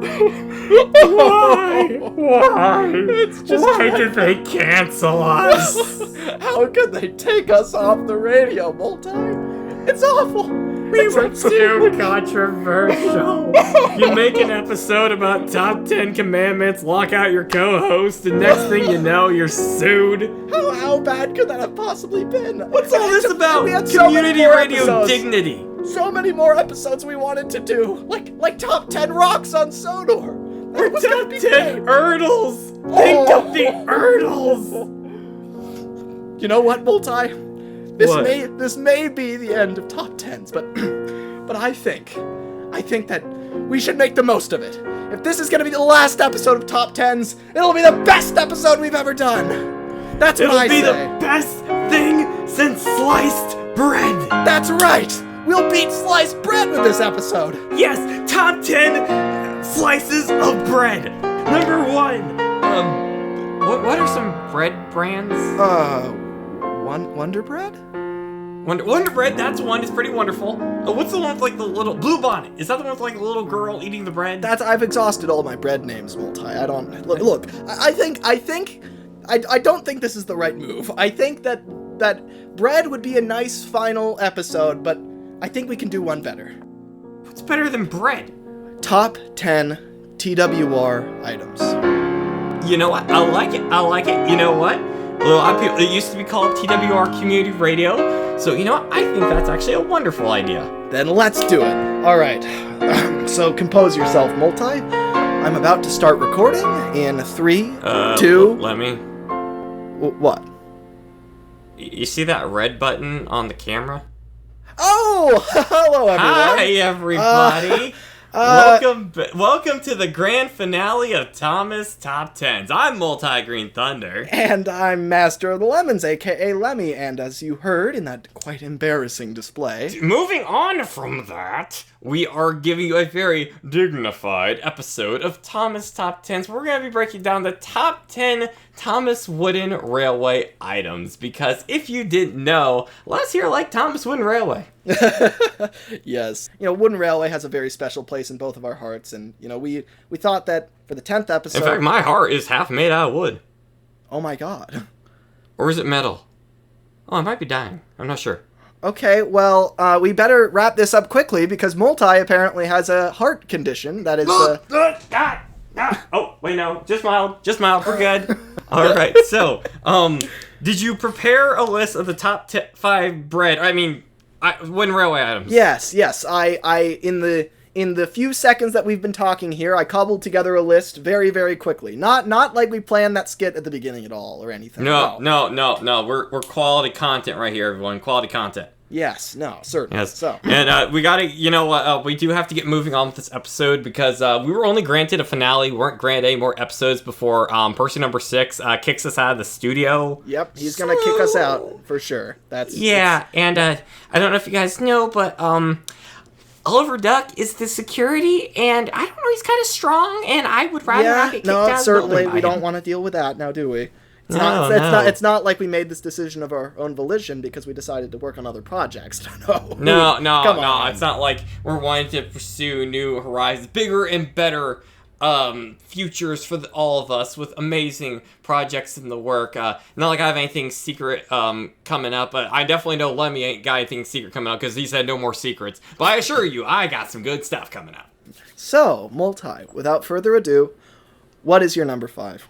Why? Why did they cancel us? How could they take us off the radio, Multi? It's awful. We were too controversial. You make an episode about top 10 commandments, lock out your co-host, and next thing you know, you're sued. How bad could that have possibly been? What's all this about? We had Community radio episodes. dignity. So many more episodes we wanted to do, like top 10 rocks on Sodor. We're top 10 Erdles. Think of the Erdles. You know what, Multi? What? This may be the end of top 10s, but I think that we should make the most of it. If this is gonna be the last episode of top 10s, it'll be the best episode we've ever done. That's what I say. It'll be the best thing since sliced bread. That's right. We'll beat sliced bread with this episode. Yes, top 10 slices of bread. Number 1. What are some bread brands? Wonder Bread? Wonder Bread, that's one. It's pretty wonderful. What's the one with like the little Blue Bonnet? Is that the one with like the little girl eating the bread? I've exhausted all my bread names, Multi. I don't look. I don't think this is the right move. I think that bread would be a nice final episode, but I think we can do one better. What's better than bread? Top 10 TWR items. You know what? I like it. You know what? It used to be called TWR Community Radio. So, you know what? I think that's actually a wonderful idea. Then let's do it. All right. So compose yourself, Multi. I'm about to start recording in 3, 2... Lemmy. What? You see that red button on the camera? Oh! Hello, everyone. Hi, everybody. Welcome to the grand finale of Thomas Top 10s. I'm MultiGreenThunder. And I'm Master of the Lemons, aka Lemmy, and as you heard in that quite embarrassing display... Moving on from that, we are giving you a very dignified episode of Thomas Top 10s. We're going to be breaking down the top 10 Thomas Wooden Railway items, because if you didn't know, last year like Thomas Wooden Railway. Yes. You know, Wooden Railway has a very special place in both of our hearts, and, you know, we thought that for the 10th episode... In fact, my heart is half made out of wood. Oh my god. Or is it metal? Oh, I might be dying. I'm not sure. Okay, well, we better wrap this up quickly, because Multi apparently has a heart condition that is... Oh, wait, no. Just mild. We're good. All right, so, did you prepare a list of the top 5 Wooden Railway items? Yes. I in the few seconds that we've been talking here, I cobbled together a list very, very quickly. Not like we planned that skit at the beginning at all or anything. No. We're quality content right here, everyone. Quality content. Yes. No. Certainly. Yes. So. And we gotta, we do have to get moving on with this episode because we were only granted a finale. We weren't granted any more episodes before person number 6 kicks us out of the studio. Yep. He's gonna kick us out for sure. And I don't know if you guys know, but Oliver Duck is the security, and I don't know, he's kind of strong, and I would rather not get kicked out of the certainly building we by don't him. want to deal with that now, do we? It's not like we made this decision of our own volition because we decided to work on other projects. No. Come on. It's not like we're wanting to pursue new horizons, bigger and better futures for all of us with amazing projects in the work. Not like I have anything secret coming up, but I definitely know Lemmy ain't got anything secret coming up because he said no more secrets. But I assure you, I got some good stuff coming up. So, Multi, without further ado, what is your number 5?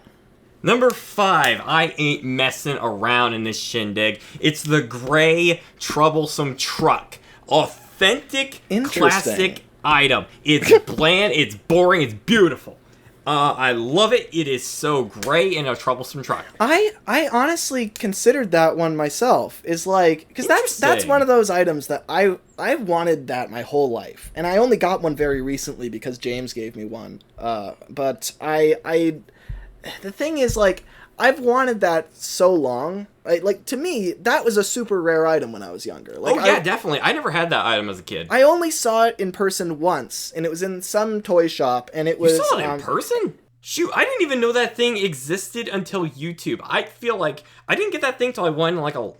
Number 5, I ain't messing around in this shindig. It's the gray, troublesome truck. Authentic, classic item. It's bland, it's boring, it's beautiful. I love it. It is so gray and a troublesome truck. I honestly considered that one myself. Is like, because that's one of those items that I wanted that my whole life, and I only got one very recently because James gave me one. But the thing is, like, I've wanted that so long. Like, to me, that was a super rare item when I was younger. Like, definitely. I never had that item as a kid. I only saw it in person once, and it was in some toy shop, and it was... You saw it in person? Shoot, I didn't even know that thing existed until YouTube. I feel like I didn't get that thing till I won, like, a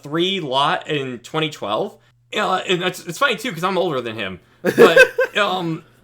3 lot in 2012. And it's funny, too, because I'm older than him. But,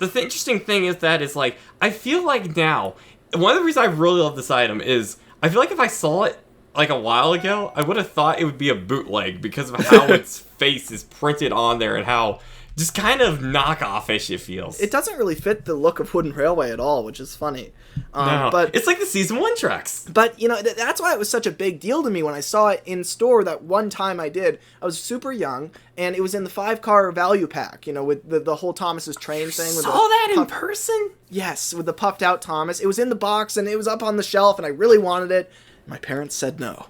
interesting thing is that is like, I feel like now, one of the reasons I really love this item is, I feel like if I saw it like a while ago, I would have thought it would be a bootleg because of how its face is printed on there and how just kind of knockoff-ish it feels. It doesn't really fit the look of Wooden Railway at all, which is funny. No, but it's like the Season 1 tracks. But, you know, that's why it was such a big deal to me when I saw it in store that one time I did. I was super young, and it was in the 5-car value pack, you know, with the whole Thomas's Train thing. With saw that in person? Yes, with the puffed out Thomas. It was in the box, and it was up on the shelf, and I really wanted it. My parents said no.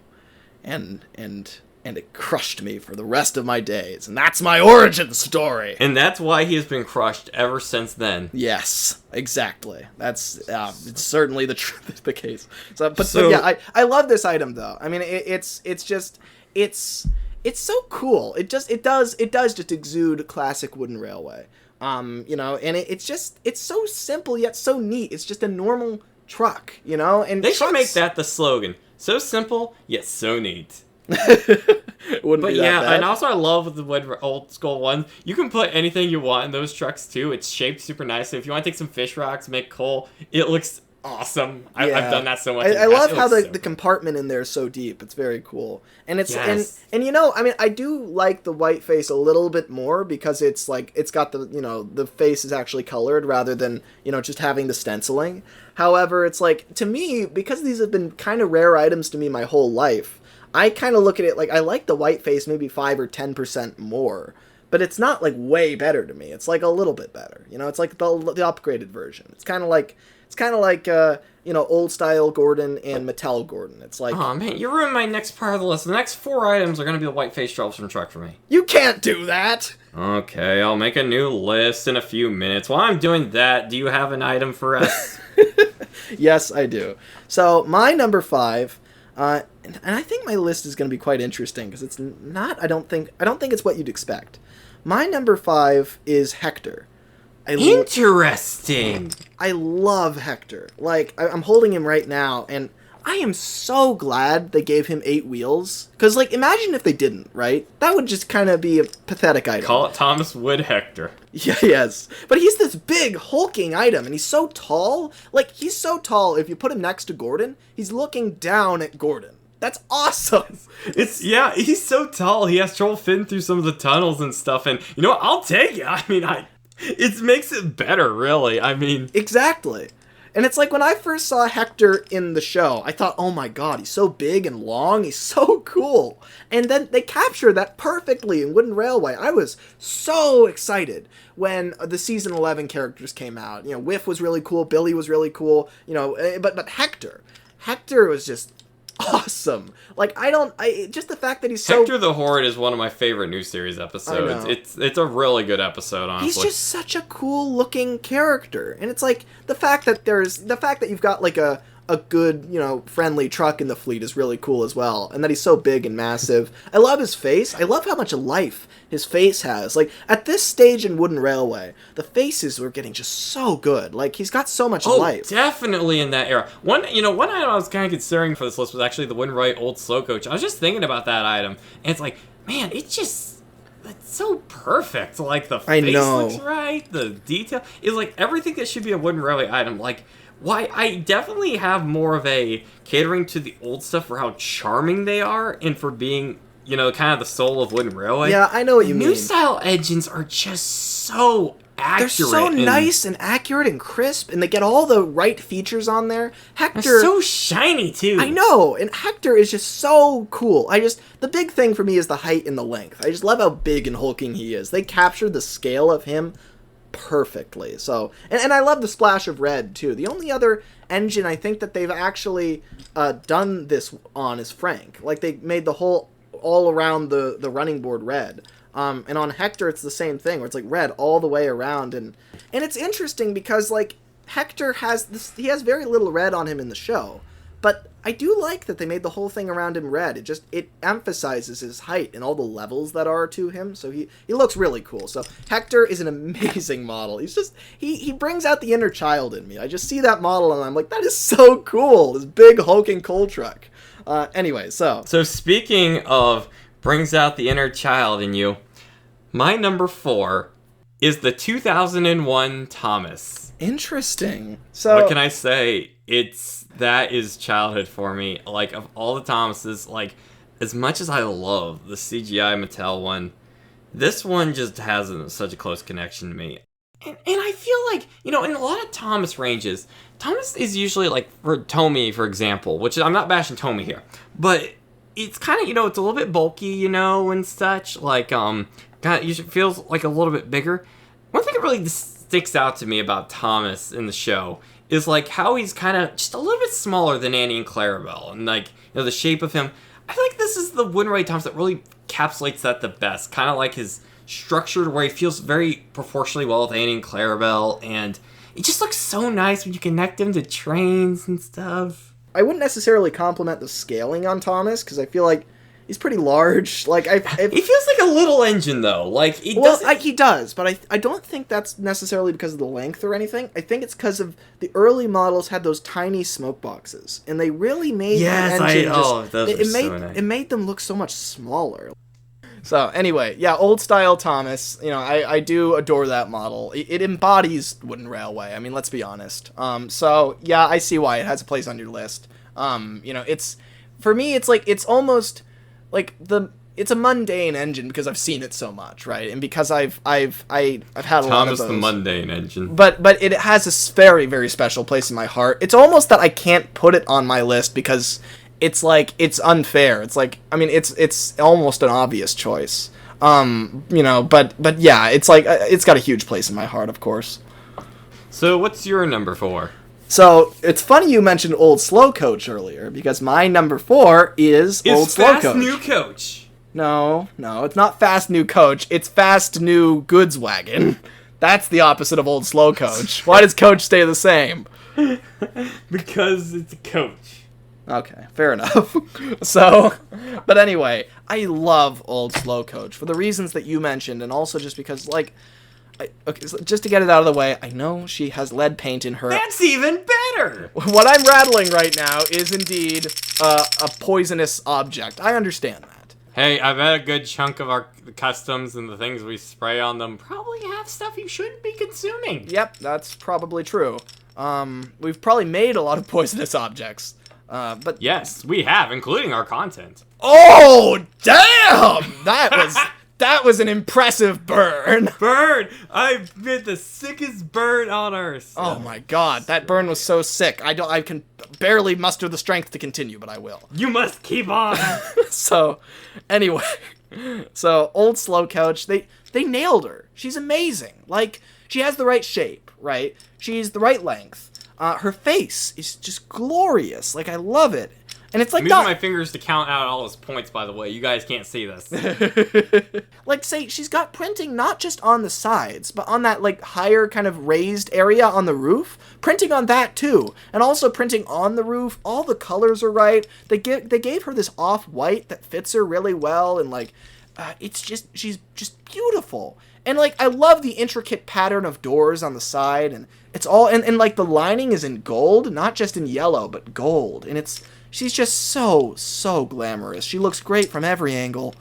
And it crushed me for the rest of my days. And that's my origin story. And that's why he has been crushed ever since then. Yes, exactly. That's it's certainly the case. But yeah, I love this item though. I mean, it's so cool. It does just exude classic Wooden Railway. You know, and it's so simple yet so neat. It's just a normal truck, you know. And they should make that the slogan. So simple yet so neat. Wouldn't be that bad. And also I love with the old school one, you can put anything you want in those trucks too. It's shaped super nicely. If you want to take some fish rocks, make coal, it looks awesome. I've done that so much. I love how the compartment in there is so deep. It's very cool. And it's and you know, I mean, I do like the white face a little bit more because it's like it's got the, you know, the face is actually colored rather than, you know, just having the stenciling. However, it's like, to me, because these have been kind of rare items to me my whole life, I kind of look at it like I like the white face maybe 5 or 10% more, but it's not like way better to me. It's like a little bit better. You know, it's like the upgraded version. It's kind of like you know, old style Gordon and Mattel Gordon. It's like, oh man, you ruined my next part of the list. The next 4 items are going to be the white face troublesome truck for me. You can't do that. Okay, I'll make a new list in a few minutes. While I'm doing that, do you have an item for us? Yes, I do. So my number 5. And I think my list is going to be quite interesting because it's not. I don't think it's what you'd expect. My number 5 is Hector. Interesting. I love Hector. Like I'm holding him right now, and I am so glad they gave him 8 wheels. Because like, imagine if they didn't. Right? That would just kind of be a pathetic item. Call it Thomas Wood Hector. Yeah, yes. But he's this big, hulking item, and he's so tall. Like, he's so tall, if you put him next to Gordon, he's looking down at Gordon. That's awesome. He's so tall, he has trouble fitting through some of the tunnels and stuff, and you know what, I'll take it. I mean, it makes it better, really. I mean... Exactly. And it's like when I first saw Hector in the show, I thought, oh my god, he's so big and long, he's so cool. And then they captured that perfectly in Wooden Railway. I was so excited when the season 11 characters came out. You know, Whiff was really cool, Billy was really cool, you know, but Hector was just awesome. Like, just the fact that he's so... Hector the Horde is one of my favorite new series episodes. It's a really good episode, honestly. He's just such a cool looking character. And it's like the fact that you've got like a good, you know, friendly truck in the fleet is really cool as well. And that he's so big and massive. I love his face. I love how much life his face has. Like, at this stage in Wooden Railway, the faces were getting just so good. Like, he's got so much life. Definitely in that era. One item I was kind of considering for this list was actually the Wooden Railway Old Slow Coach. I was just thinking about that item, and it's like, man, it's so perfect. Like, the face looks right, the detail. It's like everything that should be a Wooden Railway item. Like, why, I definitely have more of a catering to the old stuff for how charming they are and for being, you know, kind of the soul of Wooden Railway. Yeah, I know what you mean. New style engines are just so accurate. They're so nice and accurate and crisp, and they get all the right features on there. Hector... They're so shiny, too. I know, and Hector is just so cool. The big thing for me is the height and the length. I just love how big and hulking he is. They captured the scale of him perfectly. So, and I love the splash of red too. The only other engine I think that they've actually done this on is Frank. Like, they made the whole all around the running board red. And on Hector it's the same thing where it's like red all the way around, and it's interesting because like Hector has has very little red on him in the show. But I do like that they made the whole thing around him red. It emphasizes his height and all the levels that are to him. So he looks really cool. So Hector is an amazing model. He's just, he brings out the inner child in me. I just see that model and I'm like, that is so cool. This big hulking coal truck. Anyway, so speaking of brings out the inner child in you, my number 4 is the 2001 Thomas. Interesting. So what can I say? That is childhood for me. Like, of all the Thomases, like, as much as I love the CGI Mattel one, this one just has such a close connection to me. And I feel like, in a lot of Thomas ranges, Thomas is usually, like, for Tomy, for example, which I'm not bashing Tomy here, but it's kind of, it's a little bit bulky, and such, like, kind of usually feels like a little bit bigger. One thing that really sticks out to me about Thomas in the show is, like, how he's kind of just a little bit smaller than Annie and Clarabelle, and, like, the shape of him. I feel like this is the Wooden Thomas that really encapsulates that the best, kind of like his structured where he feels very proportionally well with Annie and Clarabelle, and it just looks so nice when you connect him to trains and stuff. I wouldn't necessarily compliment the scaling on Thomas, because I feel like he's pretty large. Like he feels like a little engine, though. Like he does, but I don't think that's necessarily because of the length or anything. I think it's because of the early models had those tiny smoke boxes, and they really made the engine it made them look so much smaller. So anyway, yeah, old style Thomas. I do adore that model. It embodies Wooden Railway. I mean, let's be honest. So yeah, I see why it has a place on your list. It's for me. It's like it's almost like it's a mundane engine because I've seen it so much, right? And because I've had a lot of those. Thomas the mundane engine. But it has a very, very special place in my heart. It's almost that I can't put it on my list because it's like it's unfair. It's like, I mean, it's almost an obvious choice. But yeah, it's like it's got a huge place in my heart, of course. So what's your number 4? So it's funny you mentioned Old Slow Coach earlier, because my number 4 is Old Slow Coach. Fast New Coach. No, it's not Fast New Coach. It's Fast New Goods Wagon. That's the opposite of Old Slow Coach. Why does Coach stay the same? Because it's a coach. Okay, fair enough. So, but anyway, I love Old Slow Coach for the reasons that you mentioned, and also just because, like, so just to get it out of the way, I know she has lead paint in her. That's even better! What I'm rattling right now is indeed a poisonous object. I understand that. Hey, I bet a good chunk of our customs and the things we spray on them probably have stuff you shouldn't be consuming. Yep, that's probably true. We've probably made a lot of poisonous objects. But yes, we have, including our content. Oh, damn! That was an impressive burn. I did the sickest burn on Earth. Oh my god, that burn was so sick. I can barely muster the strength to continue, but I will. You must keep on. So, anyway, Old Slow Coach, they nailed her. She's amazing. Like, she has the right shape, right? She's the right length. Her face is just glorious. Like, I love it. And it's like I'm using my fingers to count out all his points, by the way. You guys can't see this. Like, say, she's got printing not just on the sides, but on that, like, higher kind of raised area on the roof. Printing on that, too. And also printing on the roof. All the colors are right. They gave her this off-white that fits her really well. And, like, she's just beautiful. And, like, I love the intricate pattern of doors on the side. And it's all, and like, the lining is in gold, not just in yellow, but gold. And she's just so glamorous. She looks great from every angle.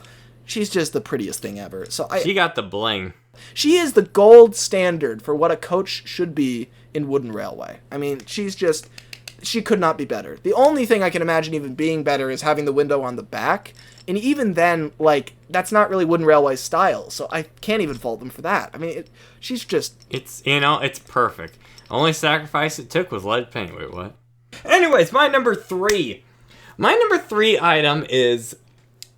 She's just the prettiest thing ever. She got the bling. She is the gold standard for what a coach should be in Wooden Railway. I mean, she could not be better. The only thing I can imagine even being better is having the window on the back. And even then, like, that's not really Wooden Railway's style. So I can't even fault them for that. I mean, she's just... It's perfect. Only sacrifice it took was lead paint. Wait, what? Anyways, my number 3. My number 3 item is,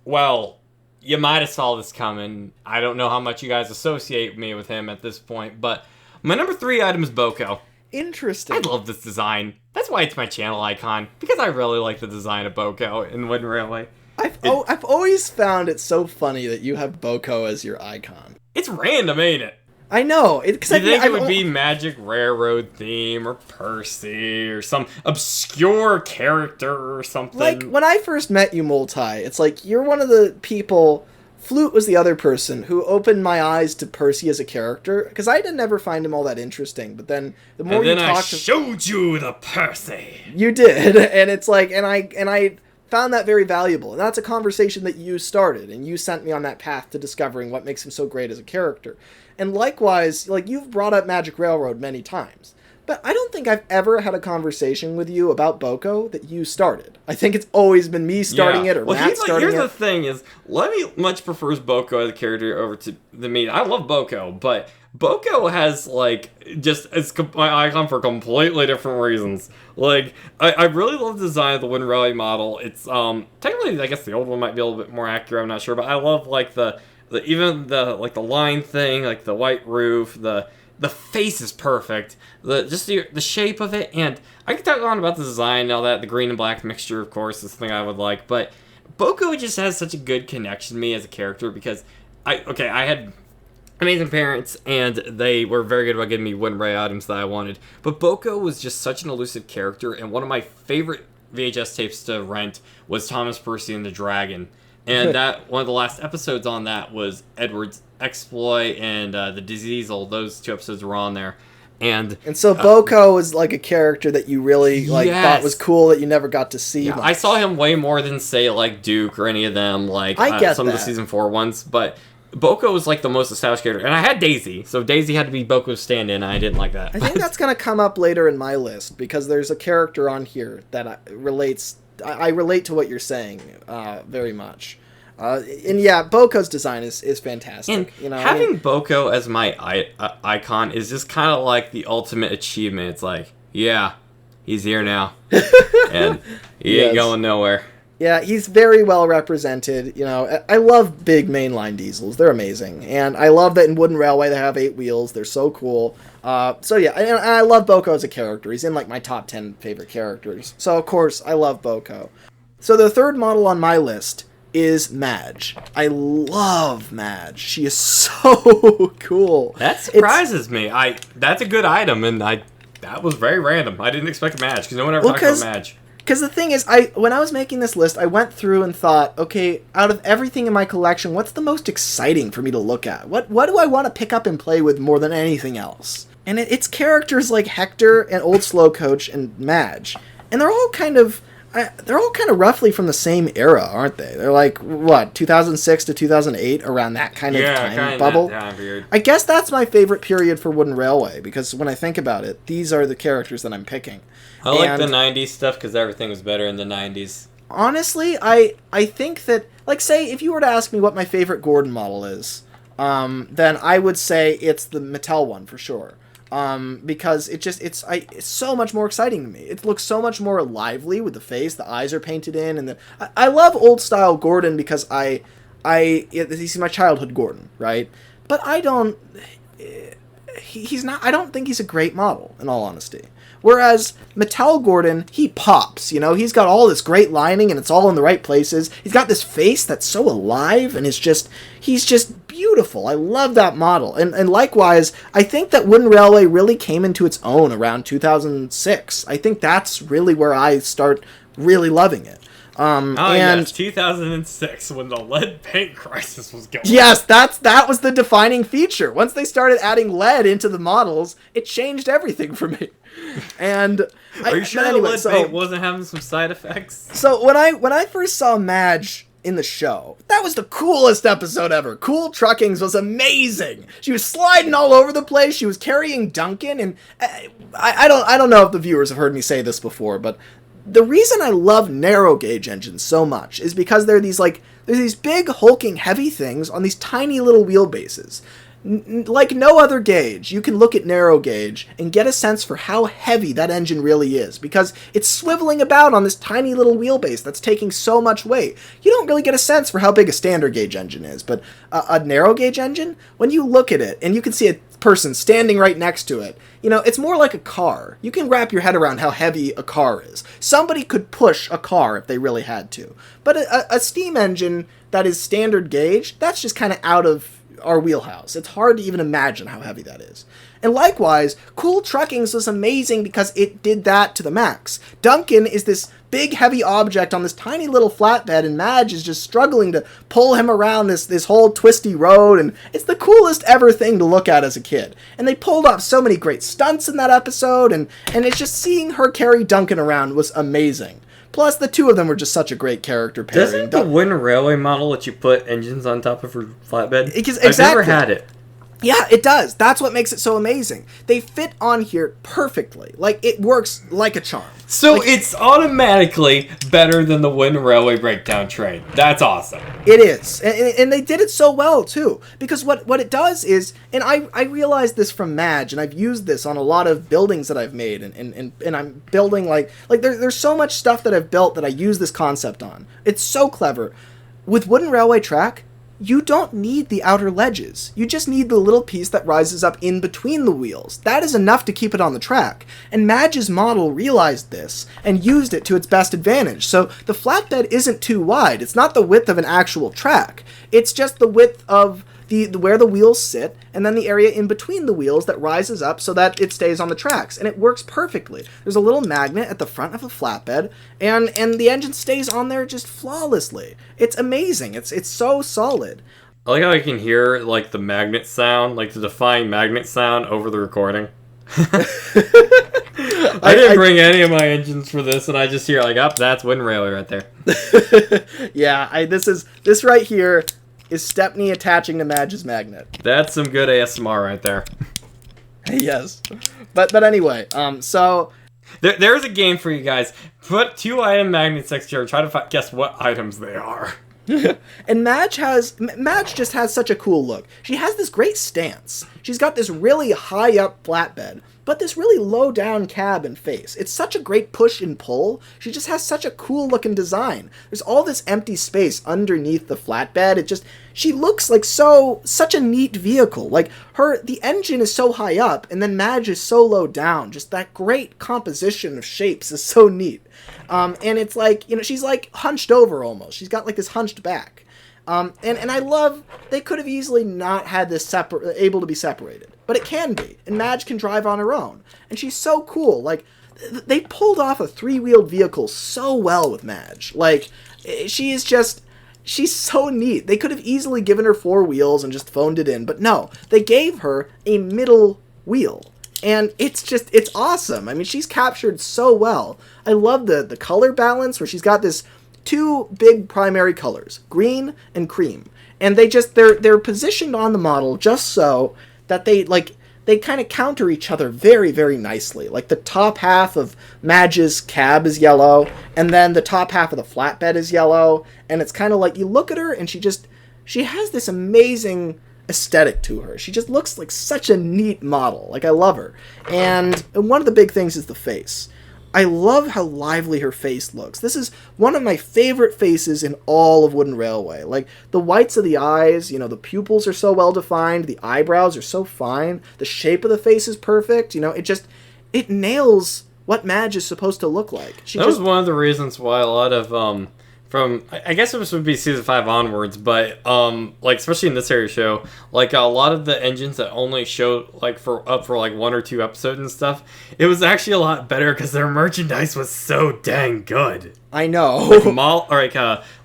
well, you might have saw this coming. I don't know how much you guys associate me with him at this point, but my number 3 item is Boko. Interesting. I love this design. That's why it's my channel icon, because I really like the design of Boko in Wooden Railway. I've always found it so funny that you have Boko as your icon. It's random, ain't it? I know. You think it would be Magic Railroad theme or Percy or some obscure character or something? Like, when I first met you, Multi, it's like you're one of the people... Flute was the other person who opened my eyes to Percy as a character, because I didn't ever find him all that interesting, but then the more you talked... I showed you the Percy! You did, and it's like, and I found that very valuable, and that's a conversation that you started, and you sent me on that path to discovering what makes him so great as a character. And likewise, like, you've brought up Magic Railroad many times. But I don't think I've ever had a conversation with you about Boko that you started. I think it's always been me starting it or Matt starting it. Here's the thing is, Lemmy much prefers Boko as a character over to me. I love Boko, but Boko has, like, just as my icon for completely different reasons. Like, I really love the design of the Wind Rally model. It's, technically, I guess the old one might be a little bit more accurate, I'm not sure, but I love, like, the line thing, like, the white roof, the face is perfect. The shape of it, and I could talk on about the design and all that. The green and black mixture, of course, is something I would like. But Boko just has such a good connection to me as a character because I had amazing parents, and they were very good about getting me Wind Ray items that I wanted. But Boko was just such an elusive character, and one of my favorite VHS tapes to rent was Thomas Percy and the Dragon. And that one of the last episodes on that was Edward's exploit and the Diesel. Those 2 episodes were on there. And so Boko was like a character that you really thought was cool that you never got to see. Yeah, I saw him way more than, say, like Duke or any of them, like some of the season 4 ones. But Boko was like the most established character. And I had Daisy, so Daisy had to be Boko's stand-in, and I didn't like that. I think that's going to come up later in my list because there's a character on here that relates. I relate to what you're saying very much. And yeah, Boko's design is fantastic. And having Boko as my icon is just kind of like the ultimate achievement. It's like, yeah, he's here now, and he ain't going nowhere. Yeah, he's very well represented. I love big mainline diesels; they're amazing, and I love that in Wooden Railway they have 8 wheels. They're so cool. So yeah, and I love Boko as a character. He's in like my top 10 favorite characters. So of course I love Boko. So the third model on my list is Madge. I love Madge. She is so cool. That surprises me. That's a good item, and that was very random. I didn't expect Madge because no one ever talked about Madge. Because the thing is, when I was making this list, I went through and thought, okay, out of everything in my collection, what's the most exciting for me to look at? What do I want to pick up and play with more than anything else? And it's characters like Hector and Old Slowcoach and Madge, and they're all kind of roughly from the same era, aren't they? They're like, what, 2006 to 2008, around that kind of time bubble? Yeah, I guess that's my favorite period for Wooden Railway, because when I think about it, these are the characters that I'm picking. I like the 90s stuff, because everything was better in the 90s. Honestly, I think that, like, say, if you were to ask me what my favorite Gordon model is, then I would say it's the Mattel one, for sure. Because it's so much more exciting to me. It looks so much more lively with the face. The eyes are painted in, and I love old style Gordon because he's my childhood Gordon, right? But I don't think he's a great model, in all honesty. Whereas Mattel Gordon, he pops, he's got all this great lining and it's all in the right places. He's got this face that's so alive and he's just beautiful. I love that model. And likewise, I think that Wooden Railway really came into its own around 2006. I think that's really where I start really loving it. Yes, 2006 when the lead paint crisis was going on. Yes, that was the defining feature. Once they started adding lead into the models, it changed everything for me. And are you sure the lead paint wasn't having some side effects? So when I first saw Madge in the show, that was the coolest episode ever. Cool Truckings was amazing. She was sliding all over the place. She was carrying Duncan, and I don't know if the viewers have heard me say this before, but the reason I love narrow gauge engines so much is because there's these big hulking heavy things on these tiny little wheelbases. Like no other gauge, you can look at narrow gauge and get a sense for how heavy that engine really is, because it's swiveling about on this tiny little wheelbase that's taking so much weight. You don't really get a sense for how big a standard gauge engine is, but a narrow gauge engine, when you look at it and you can see a person standing right next to it, it's more like a car. You can wrap your head around how heavy a car is. Somebody could push a car if they really had to. But a steam engine that is standard gauge, that's just kind of out of our wheelhouse. It's hard to even imagine how heavy that is. And likewise, Cool Truckings was amazing because it did that to the max. Duncan is this big heavy object on this tiny little flatbed, and Madge is just struggling to pull him around this whole twisty road, and it's the coolest ever thing to look at as a kid. And they pulled off so many great stunts in that episode, and it's just seeing her carry Duncan around was amazing. Plus, the two of them were just such a great character pairing. Doesn't the Wooden Railway model let you put engines on top of her flatbed? Exactly. I've never had it. Yeah, it does. That's what makes it so amazing. They fit on here perfectly. Like, it works like a charm. So like, it's automatically better than the Wooden Railway Breakdown train. That's awesome. It is. And they did it so well, too. Because what it does is, and I realized this from Madge, and I've used this on a lot of buildings that I've made, and I'm building, like there's so much stuff that I've built that I use this concept on. It's so clever. With Wooden Railway Track, you don't need the outer ledges. You just need the little piece that rises up in between the wheels. That is enough to keep it on the track. And Madge's model realized this and used it to its best advantage. So the flatbed isn't too wide. It's not the width of an actual track. It's just the width of where the wheels sit, and then the area in between the wheels that rises up so that it stays on the tracks, and it works perfectly. There's a little magnet at the front of the flatbed, and the engine stays on there just flawlessly. It's amazing. It's so solid. I like how I can hear like the magnet sound, like the defying magnet sound over the recording. I didn't bring any of my engines for this, and I just hear like, that's Wooden Railway right there. Yeah, this right here is Stepney attaching to Madge's magnet. That's some good ASMR right there. Yes. But anyway, so there's a game for you guys. Put 2 item magnets next to her and try to guess what items they are. And Madge just has such a cool look. She has this great stance. She's got this really high up flatbed, but this really low down cab and face. It's such a great push and pull. She just has such a cool looking design. There's all this empty space underneath the flatbed. She looks like such a neat vehicle. Like the engine is so high up, and then Madge is so low down. Just that great composition of shapes is so neat. And it's like, she's like hunched over almost. She's got like this hunched back. And I love, they could have easily not had this able to be separated, but it can be, and Madge can drive on her own, and she's so cool. Like, they pulled off a 3-wheeled vehicle so well with Madge. Like, she's so neat. They could have easily given her 4 wheels and just phoned it in, but no, they gave her a middle wheel. And it's awesome. I mean, she's captured so well. I love the color balance where she's got this 2 big primary colors, green and cream. And they're positioned on the model just so that they kind of counter each other very, very nicely. Like the top half of Madge's cab is yellow, and then the top half of the flatbed is yellow. And it's kind of like you look at her and she has this amazing aesthetic to her. She just looks like such a neat model. Like, I love her. And one of the big things is the face. I love how lively her face looks. This is one of my favorite faces in all of Wooden Railway. Like, the whites of the eyes, the pupils are so well defined, the eyebrows are so fine, the shape of the face is perfect, it nails what Madge is supposed to look like. That was one of the reasons why a lot of I guess it would be season 5 onwards, but like especially in this area show, like a lot of the engines that only show like for 1 or 2 episodes and stuff, it was actually a lot better because their merchandise was so dang good. I know.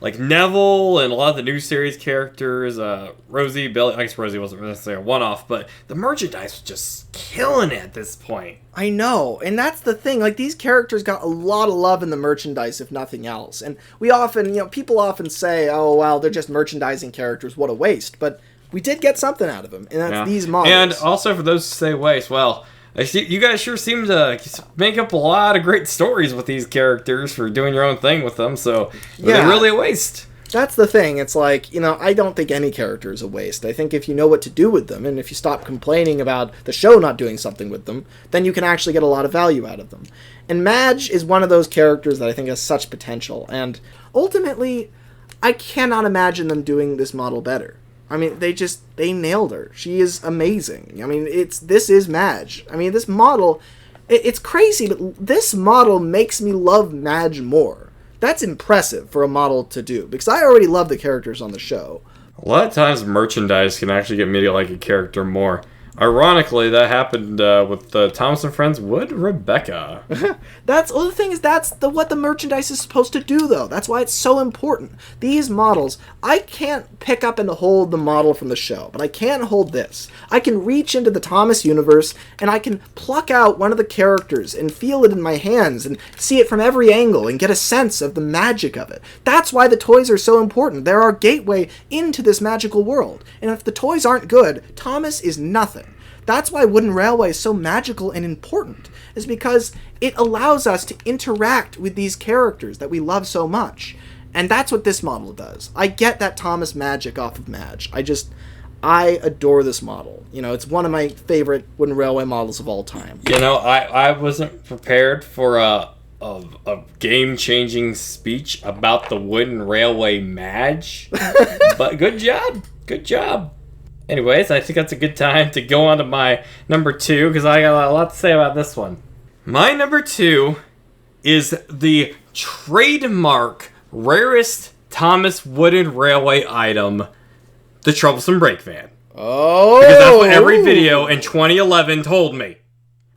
Like Neville and a lot of the new series characters, Rosie, Billy. I guess Rosie wasn't necessarily a one-off, but the merchandise was just killing it at this point. I know, and that's the thing. Like, these characters got a lot of love in the merchandise, if nothing else. And we often, people often say, "Oh, well, they're just merchandising characters. What a waste!" But we did get something out of them, and that's these models. And also, for those who say waste, well, you guys sure seem to make up a lot of great stories with these characters for doing your own thing with them, so they're really a waste. That's the thing. It's like, I don't think any character is a waste. I think if you know what to do with them, and if you stop complaining about the show not doing something with them, then you can actually get a lot of value out of them. And Madge is one of those characters that I think has such potential, and ultimately, I cannot imagine them doing this model better. I mean, they nailed her. She is amazing. I mean, this is Madge. I mean, this model, it's crazy, but this model makes me love Madge more. That's impressive for a model to do, because I already love the characters on the show. A lot of times merchandise can actually get me to like a character more. Ironically, that happened with Thomas and Friends Wood Rebecca. That's the thing is what the merchandise is supposed to do, though. That's why it's so important. These models, I can't pick up and hold the model from the show, but I can hold this. I can reach into the Thomas universe and I can pluck out one of the characters and feel it in my hands and see it from every angle and get a sense of the magic of it. That's why the toys are so important. They're our gateway into this magical world. And if the toys aren't good, Thomas is nothing. That's why Wooden Railway is so magical and important, is because it allows us to interact with these characters that we love so much. And that's what this model does. I get that Thomas magic off of Madge. I adore this model. You know, it's one of my favorite Wooden Railway models of all time. You know, I wasn't prepared for a game-changing speech about the Wooden Railway Madge, but good job. Anyways, I think that's a good time to go on to my number 2, because I got a lot to say about this one. My number 2 is the trademark rarest Thomas Wooden Railway item, the Troublesome Brake Van. Oh! Because that's what every video in 2011 told me.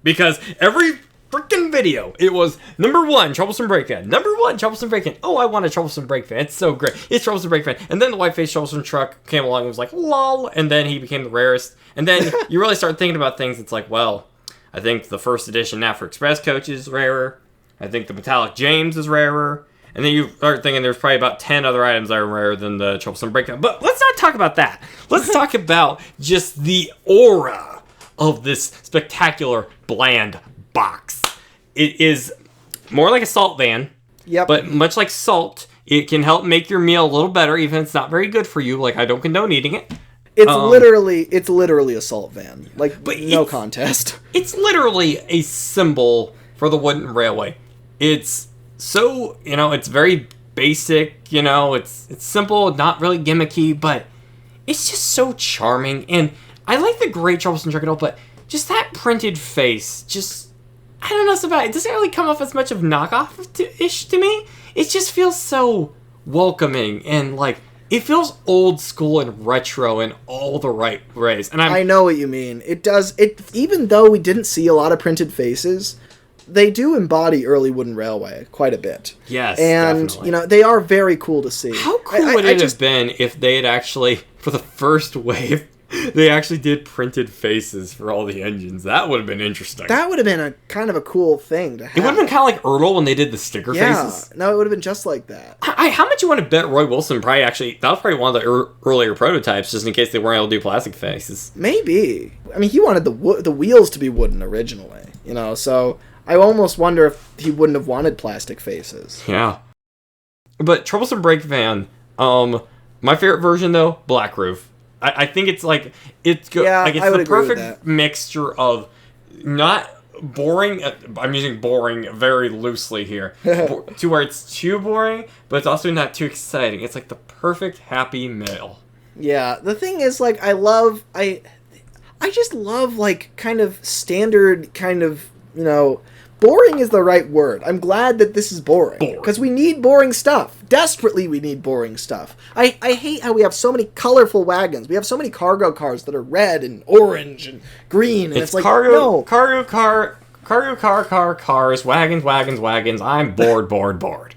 Because every freaking video, it was number 1, Troublesome Brake Van. Number 1, Troublesome Brake Van. Oh, I want a Troublesome Brake Van. It's so great. It's Troublesome Brake Van. And then the white-faced Troublesome truck came along and was like, lol. And then he became the rarest. And then you really start thinking about things. It's like, well, I think the first edition NAFTA Express coach is rarer. I think the Metallic James is rarer. And then you start thinking there's probably about 10 other items that are rarer than the Troublesome Brake Van. But let's not talk about that. Let's talk about just the aura of this spectacular, bland box. It is more like a salt van. Yep. But much like salt, it can help make your meal a little better, even if it's not very good for you. Like, I don't condone eating it. It's literally a salt van. Like, but no contest. It's literally a symbol for the Wooden Railway. It's so, it's very basic, it's simple, not really gimmicky, but it's just so charming. And I like the Great Troublesome Truck and all, but just that printed face, I don't know, it doesn't really come off as much of knockoff-ish to me. It just feels so welcoming and, it feels old school and retro in all the right ways. And I know what you mean. It does. Even though we didn't see a lot of printed faces, they do embody early Wooden Railway quite a bit. Yes, and, definitely. They are very cool to see. How cool would it have been if they had actually, for the first wave, they actually did printed faces for all the engines? That would have been interesting. That would have been a kind of a cool thing to have. It would have been kind of like Ertl when they did the sticker faces. Yeah, no, it would have been just like that. How much you want to bet Roy Wilson that was probably one of the earlier prototypes, just in case they weren't able to do plastic faces? Maybe. I mean, he wanted the wheels to be wooden originally, so I almost wonder if he wouldn't have wanted plastic faces. Yeah. But Troublesome Brake Van, my favorite version, though, black roof. I think it's it's good. Yeah, it's I would the agree with perfect mixture of not boring. I'm using boring very loosely here, to where it's too boring, but it's also not too exciting. It's like the perfect happy middle. Yeah, the thing is, I just love kind of standard kind of boring is the right word. I'm glad that this is boring. Because we need boring stuff. Desperately, we need boring stuff. I hate how we have so many colorful wagons. We have so many cargo cars that are red and orange and green. And it's like, cargo cars, wagons. I'm bored.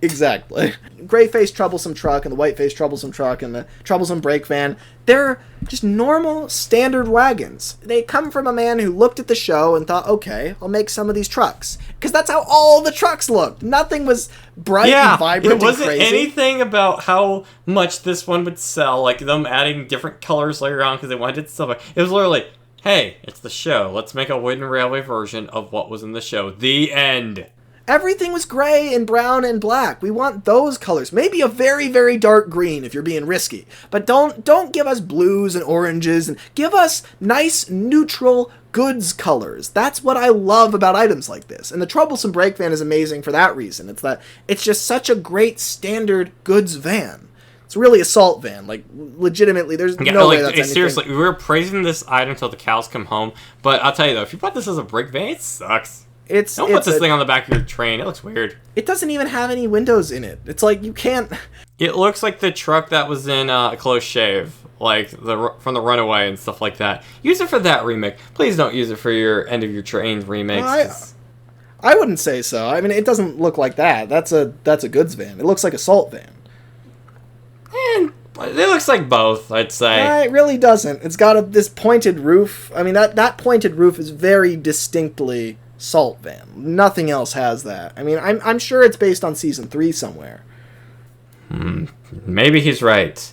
Exactly. Gray-faced Troublesome Truck and the white-faced Troublesome Truck and the Troublesome Brake Van, they're just normal, standard wagons. They come from a man who looked at the show and thought, okay, I'll make some of these trucks. Because that's how all the trucks looked. Nothing was bright and vibrant and crazy. It wasn't anything about how much this one would sell, like them adding different colors later on because they wanted it to sell. It was literally, hey, it's the show. Let's make a Wooden Railway version of what was in the show. The end. Everything was gray and brown and black. We want those colors. Maybe a very, very dark green if you're being risky. But don't give us blues and oranges. And give us nice, neutral goods colors. That's what I love about items like this. And the Troublesome Brake Van is amazing for that reason. It's just such a great standard goods van. It's really a salt van. Legitimately, there's no way that's anything. Seriously, we were praising this item until the cows come home. But I'll tell you, though, if you bought this as a brake van, it sucks. Don't put this thing on the back of your train. It looks weird. It doesn't even have any windows in it. It's like you can't... It looks like the truck that was in Close Shave, like from the Runaway and stuff like that. Use it for that remake. Please don't use it for your End of Your Train remakes. Well, I wouldn't say so. I mean, it doesn't look like that. That's a goods van. It looks like a salt van. And it looks like both, I'd say. It really doesn't. It's got this pointed roof. I mean, that pointed roof is very distinctly salt van. Nothing else has that. I mean, I'm sure it's based on Season 3 somewhere. Maybe he's right.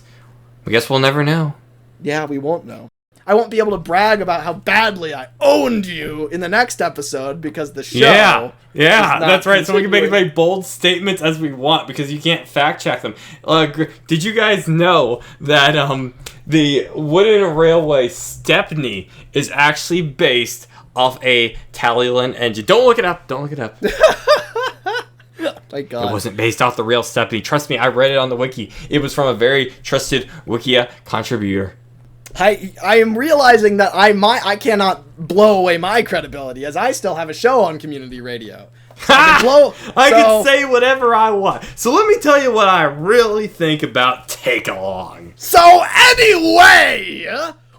I guess we'll never know. Yeah, we won't know. I won't be able to brag about how badly I owned you in the next episode because the show. Yeah, that's right. So we can make as many bold statements as we want because you can't fact check them. Did you guys know that the wooden railway Stepney is actually based off a Tallyland engine? Don't look it up. My God. It wasn't based off the real Stepney. Trust me, I read it on the wiki. It was from a very trusted Wikia contributor. I am realizing that I cannot blow away my credibility as I still have a show on community radio. So I can say whatever I want. So let me tell you what I really think about Take Along. So anyway,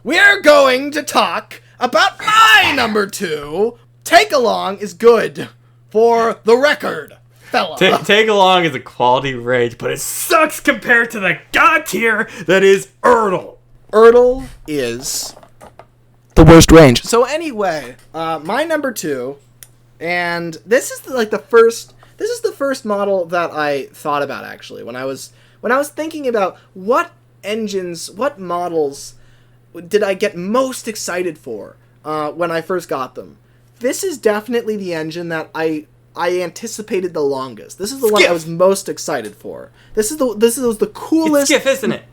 we're going to talk about my number 2. Take Along is good for the record, fella. Take Along is a quality range, but it sucks compared to the god tier that is Erdl. Erdl is the worst range. So anyway, my number 2, and this is the first model that I thought about actually when I was thinking about what models did I get most excited for when I first got them. This is definitely the engine that I anticipated the longest. This is the one I was most excited for. This is the coolest. It's Skiff, isn't it?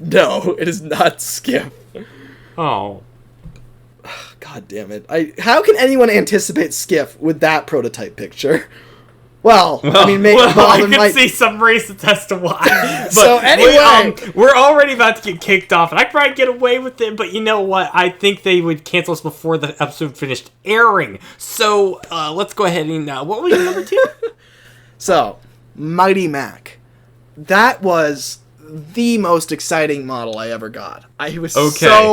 No, it is not Skiff. Oh. God damn it. How can anyone anticipate Skiff with that prototype picture? Well I mean, maybe I can see some reasons as to why. But so anyway, we're already about to get kicked off, and I could probably get away with it, but you know what? I think they would cancel us before the episode finished airing. So, let's go ahead and, what was your number 2? So, Mighty Mac. That was the most exciting model I ever got. I was so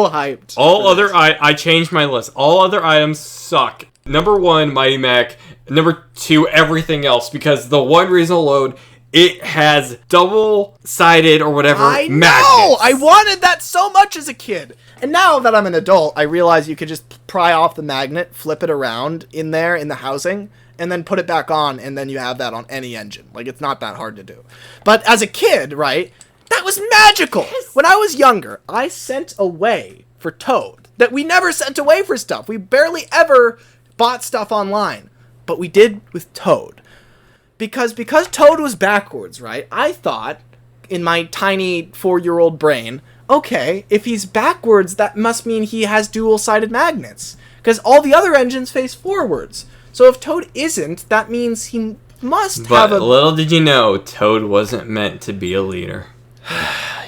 hyped. I changed my list. All other items suck. Number 1, Mighty Mac. Number 2, everything else. Because the one reason alone, it has double-sided or whatever magnets. I wanted that so much as a kid. And now that I'm an adult, I realize you could just pry off the magnet, flip it around in there in the housing, and then put it back on, and then you have that on any engine. Like, it's not that hard to do. But as a kid, right, that was magical. Yes. When I was younger, I sent away for Toad. That we never sent away for stuff. We barely ever bought stuff online. But we did with Toad. Because Toad was backwards, right? I thought, in my tiny 4-year-old brain, okay, if he's backwards, that must mean he has dual-sided magnets. Because all the other engines face forwards. So if Toad isn't, that means he must have a... But little did you know, Toad wasn't meant to be a leader.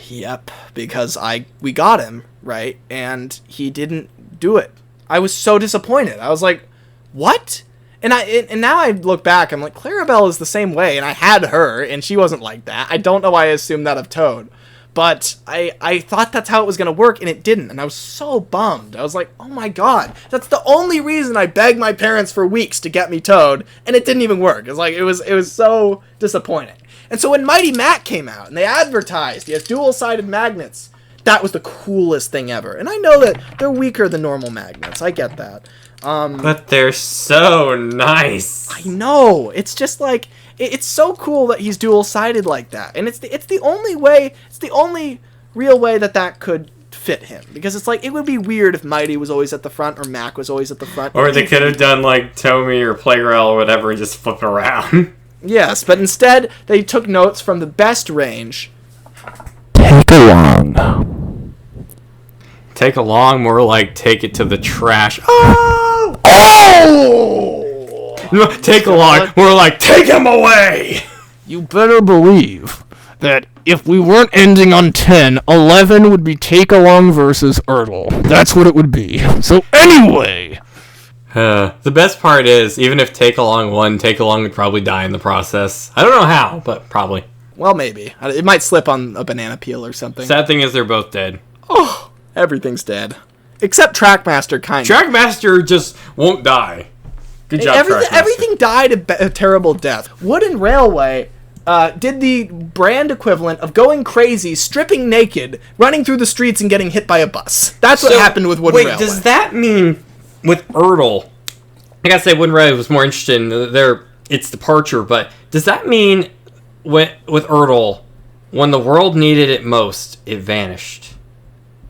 Yep, because we got him, right? And he didn't do it. I was so disappointed. I was like, what? And now I look back, I'm like, Clarabelle is the same way, and I had her, and she wasn't like that. I don't know why I assumed that of Toad. But I thought that's how it was going to work, and it didn't. And I was so bummed. I was like, oh my god. That's the only reason I begged my parents for weeks to get me Toad, and it didn't even work. It's like, it was so disappointing. And so when Mighty Mac came out, and they advertised he has dual-sided magnets, that was the coolest thing ever. And I know that they're weaker than normal magnets. I get that. But they're so nice. I know. It's just like... It's so cool that he's dual-sided like that, and it's the only real way that could fit him, because it's like, it would be weird if Mighty was always at the front or Mac was always at the front. Or they could have done like Tommy or Playgirl or whatever and just flip around. Yes, but instead they took notes from the best range. Take along. Take along, more like take it to the trash. Oh! Take along, more like take him away. You better believe that if we weren't ending on 10, 11 would be Take Along versus Erdl. That's what it would be. So anyway... The best part is, even if Take Along won, Take Along would probably die in the process. I don't know how, but probably. Well, maybe. It might slip on a banana peel or something. Sad thing is they're both dead. Oh, everything's dead. Except Trackmaster, kind of. Trackmaster just won't die. Good job, Trackmaster. Everything died a terrible death. Wooden Railway did the brand equivalent of going crazy, stripping naked, running through the streets, and getting hit by a bus. That's what happened with Wooden Railway. Wait, does that mean with Ertl? I gotta say, Wooden Railway was more interested in its departure, but does that mean with Ertl, when the world needed it most, it vanished?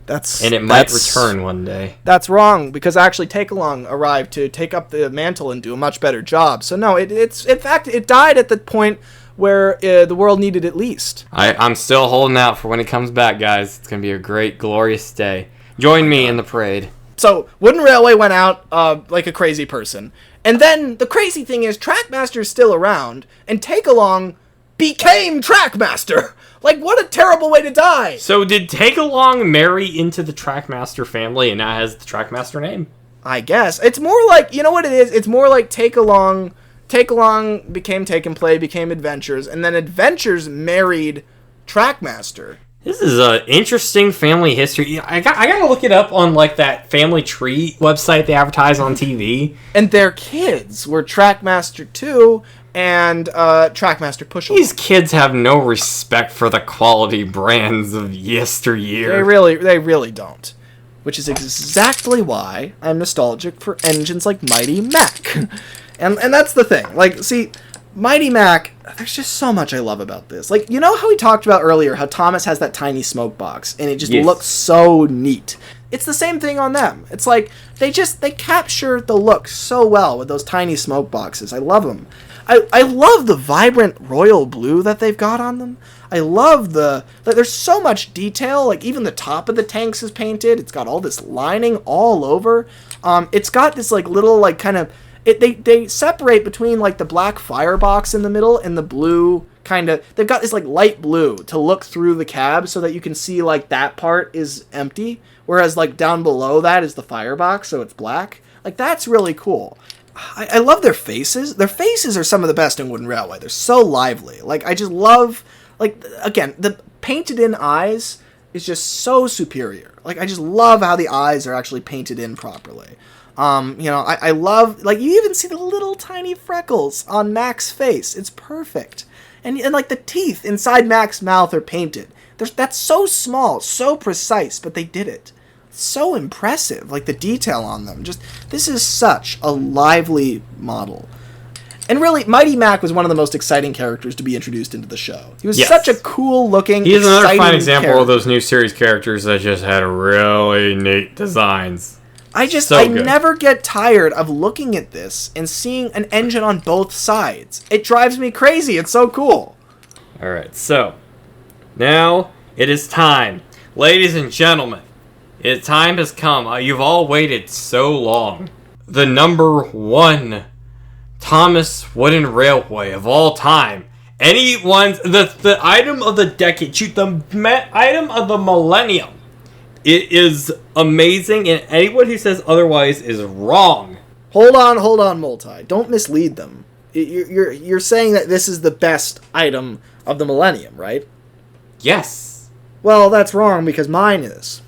And it might return one day. That's wrong, because actually Take-Along arrived to take up the mantle and do a much better job. So no, it's in fact, it died at the point where the world needed it least. I'm still holding out for when it comes back, guys. It's going to be a great, glorious day. Join me in the parade. So, Wooden Railway went out like a crazy person. And then, the crazy thing is, Trackmaster's still around, and Take-Along became Trackmaster! Like, what a terrible way to die! So, did Take-Along marry into the Trackmaster family, and now has the Trackmaster name? I guess. It's more like, you know what it is? It's more like Take-Along became Take and Play, became Adventures, and then Adventures married Trackmaster. This is an interesting family history. I gotta look it up on like that family tree website they advertise on TV. And their kids were Trackmaster 2 and Trackmaster Push. These kids have no respect for the quality brands of yesteryear. They really don't. Which is exactly why I'm nostalgic for engines like Mighty Mac. And that's the thing. Like, see, Mighty Mac, there's just so much I love about this. Like, you know how we talked about earlier, how Thomas has that tiny smoke box, and it just looks so neat. It's the same thing on them. It's like, they capture the look so well with those tiny smoke boxes. I love them. I love the vibrant royal blue that they've got on them. I love there's so much detail. Like, even the top of the tanks is painted. It's got all this lining all over. It's got this, like, little, like, kind of... They separate between, like, the black firebox in the middle and the blue kind of... They've got this, like, light blue to look through the cab so that you can see, like, that part is empty. Whereas, like, down below that is the firebox, so it's black. Like, that's really cool. I love their faces. Their faces are some of the best in Wooden Railway. They're so lively. Like, I just love... Like, again, the painted-in eyes is just so superior. Like, I just love how the eyes are actually painted in properly. You know, I love, like, you even see the little tiny freckles on Mac's face. It's perfect. And like, the teeth inside Mac's mouth are painted. That's so small, so precise, but they did it. So impressive, like, the detail on them. Just, this is such a lively model. And really, Mighty Mac was one of the most exciting characters to be introduced into the show. He was such a cool-looking, He's another fine example of those new series characters that just had really neat designs. I never get tired of looking at this and seeing an engine on both sides. It drives me crazy. It's so cool. Alright, so, now it is time. Ladies and gentlemen, time has come. You've all waited so long. The number one Thomas Wooden Railway of all time. The item of the decade, shoot, the item of the millennium. It is amazing, and anyone who says otherwise is wrong. Hold on, Multi. Don't mislead them. You're saying that this is the best item of the millennium, right? Yes. Well, that's wrong, because mine is.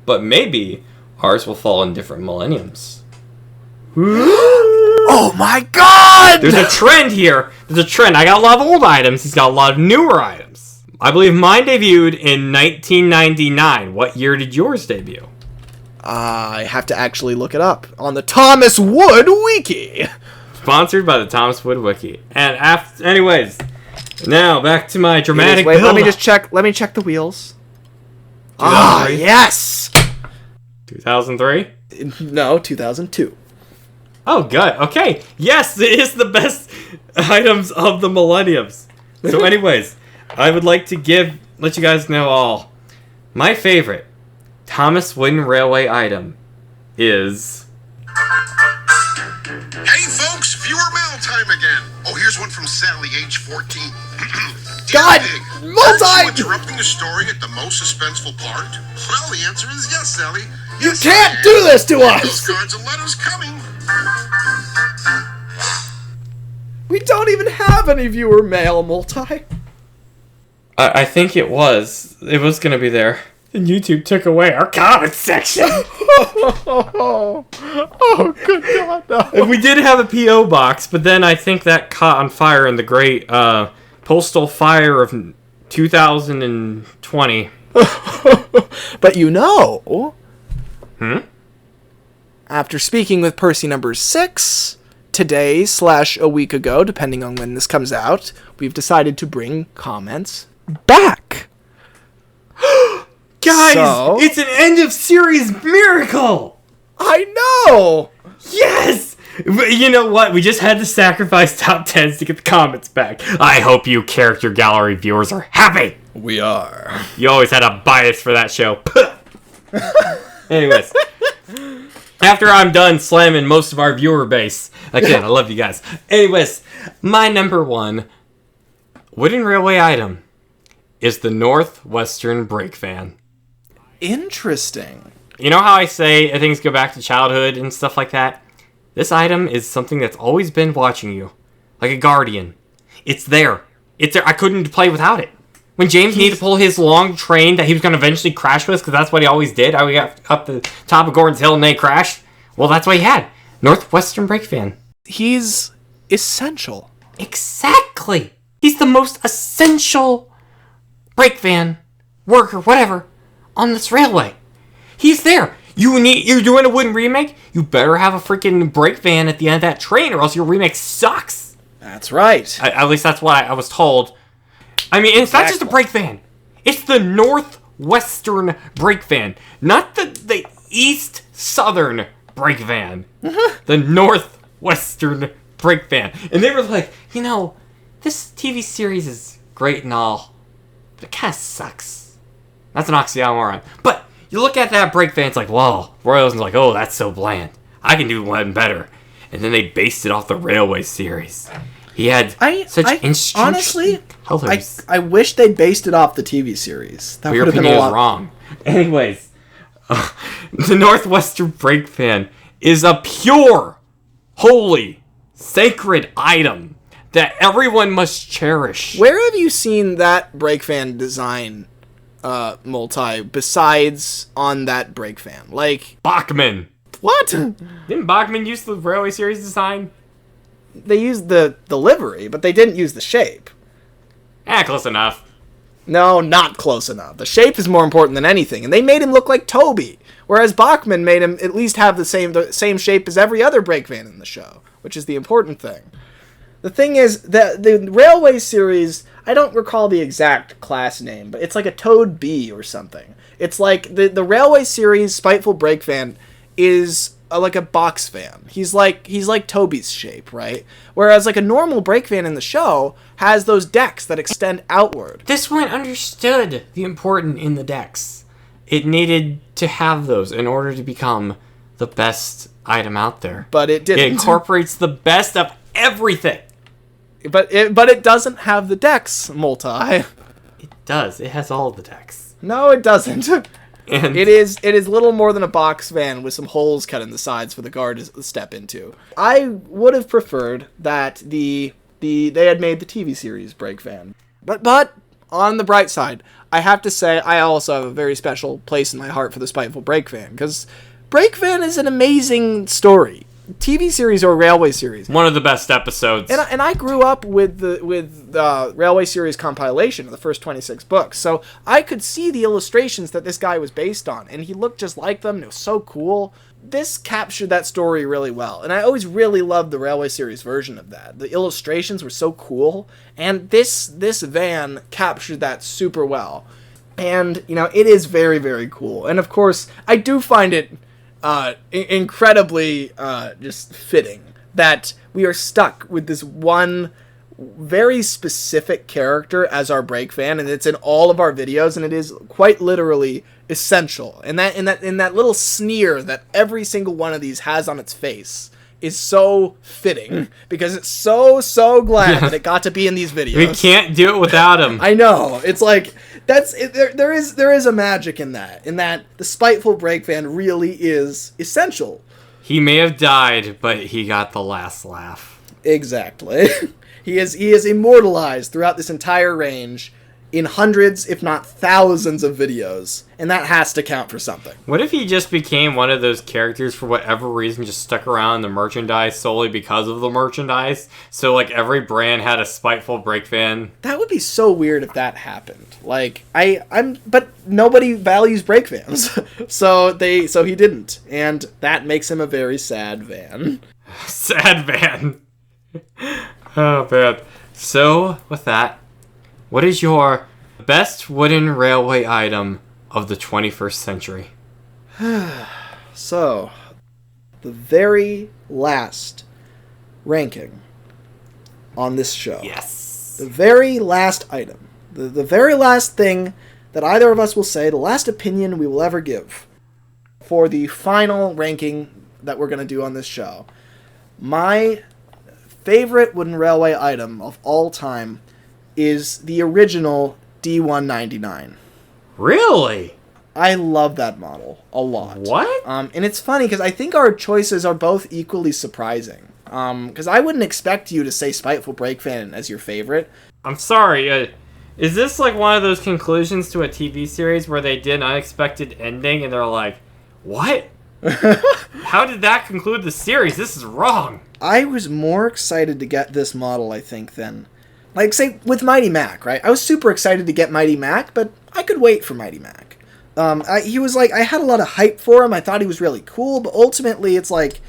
But maybe ours will fall in different millenniums. Oh my god! There's a trend here. There's a trend. I got a lot of old items. He's got a lot of newer items. I believe mine debuted in 1999. What year did yours debut? I have to actually look it up on the Thomas Wood Wiki. Sponsored by the Thomas Wood Wiki. And anyways, now back to my dramatic. Wait, let me check the wheels. Yes. 2003? No, 2002. Oh, good. Okay. Yes, it is the best items of the millenniums. So, anyways, I would like to let you guys know all. My favorite Thomas Wooden Railway item is... Hey folks, viewer mail time again. Oh, here's one from Sally, age 14. God, Pig, Multi! are you interrupting the story at the most suspenseful part? Well, the answer is yes, Sally. You Yes, can't I do am. this to us! Postcards and letters coming. We don't even have any viewer mail, Multi. I think it was. It was gonna be there. And YouTube took away our comment section. Oh, good God, no. And we did have a P.O. box, but then I think that caught on fire in the great postal fire of 2020. But after speaking with Percy number 6, today / a week ago, depending on when this comes out, we've decided to bring comments back. Guys, So- it's an end of series miracle! I know! Yes! But you know what? We just had to sacrifice top 10s to get the comments back. I hope you character gallery viewers are happy! We are. You always had a bias for that show. Anyways. After I'm done slamming most of our viewer base. Again, I love you guys. Anyways, my number 1 wooden railway item is the Northwestern brake van. Interesting. You know how I say things go back to childhood and stuff like that? This item is something that's always been watching you. Like a guardian. It's there. It's there. I couldn't play without it. When James needed to pull his long train that he was going to eventually crash with, because that's what he always did. We got up the top of Gordon's Hill and they crashed. Well, that's what he had. Northwestern brake van. He's essential. Exactly. He's the most essential brake van, worker, whatever, on this railway. He's there. You're doing a wooden remake? You better have a freaking brake van at the end of that train, or else your remake sucks. That's right. At least that's what I was told. I mean, it's not just a brake van. It's the Northwestern brake van, not the East Southern brake van. The Northwestern brake van. And they were like, this TV series is great and all, but it kind of sucks. That's an oxymoron. But you look at that brake van, it's like, whoa. Royals like, oh, that's so bland. I can do one better. And then they based it off the Railway series. He had such interesting honestly, colors. I wish they based it off the TV series. That Your would have been opinion a is lot. wrong. Anyways, the Northwestern brake van is a pure, holy, sacred item that everyone must cherish. Where have you seen that brake fan design, Multi, besides on that brake fan? Like, Bachman. what? Didn't Bachman use the Railway series design? They used the livery, but they didn't use the shape. Close enough. No, not close enough. The shape is more important than anything, and they made him look like Toby, whereas Bachman made him at least have the same shape as every other brake van in the show, which is the important thing. The thing is that the Railway series, I don't recall the exact class name, but it's like a Toad B or something. It's like the Railway series Spiteful Brake Van is like a box van. He's like Toby's shape, right? Whereas like a normal brake van in the show has those decks that extend outward. This one understood the important in the decks. It needed to have those in order to become the best item out there. But it didn't. It incorporates the best of everything. But it doesn't have the decks, Multi. It does. It has all the decks. No, it doesn't. And It is little more than a box van with some holes cut in the sides for the guard to step into. I would have preferred that they had made the TV series brake van. But on the bright side, I have to say I also have a very special place in my heart for the Spiteful Brake Van, because Brake Van is an amazing story. TV series or Railway series. one of the best episodes. And I grew up with the Railway series compilation of the first 26 books, so I could see the illustrations that this guy was based on, and he looked just like them, and it was so cool. This captured that story really well, and I always really loved the Railway series version of that. The illustrations were so cool, and this van captured that super well. And, it is very, very cool. And, of course, I do find it incredibly just fitting that we are stuck with this one very specific character as our brake fan, and it's in all of our videos, and it is quite literally essential. And that little sneer that every single one of these has on its face is so fitting, because it's so glad that it got to be in these videos. We can't do it without him. I know. It's like there is a magic in that the Spiteful Brake Van really is essential. He may have died, but he got the last laugh. Exactly. He is immortalized throughout this entire range in hundreds, if not thousands, of videos, and that has to count for something. What if he just became one of those characters for whatever reason, just stuck around in the merchandise solely because of the merchandise? So, like, every brand had a spiteful break fan? That would be so weird if that happened. Like, but nobody values break fans, so he didn't, and that makes him a very sad van. Sad van. Oh, man. So, with that, what is your best wooden railway item of the 21st century? So, the very last ranking on this show. Yes. The very last item. The very last thing that either of us will say, the last opinion we will ever give for the final ranking that we're going to do on this show. My favorite wooden railway item of all time is the original D199. Really? I love that model a lot. What? And it's funny because I think our choices are both equally surprising. Because I wouldn't expect you to say Spiteful Breakfan as your favorite. I'm sorry, is this like one of those conclusions to a TV series where they did an unexpected ending and they're like, what? How did that conclude the series? This is wrong. I was more excited to get this model, I think, than... Like, say, with Mighty Mac, right? I was super excited to get Mighty Mac, but I could wait for Mighty Mac. He was like, I had a lot of hype for him. I thought he was really cool, but ultimately it's like,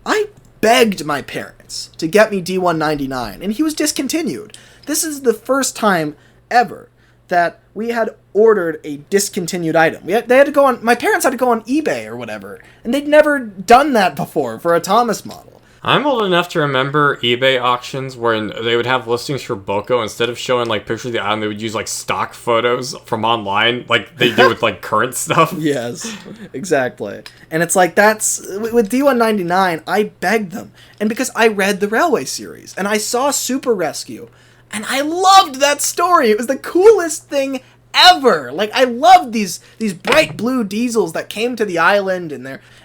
I begged my parents to get me D199, and he was discontinued. This is the first time ever that we had ordered a discontinued item. My parents had to go on eBay or whatever, and they'd never done that before for a Thomas model. I'm old enough to remember eBay auctions where they would have listings for Boko. Instead of showing like pictures of the item, they would use like stock photos from online, like they do with like current stuff. Yes, exactly. And it's like, that's with D199, I begged them. And because I read the Railway series and I saw Super Rescue, and I loved that story. It was the coolest thing ever. Like, I loved these bright blue diesels that came to the island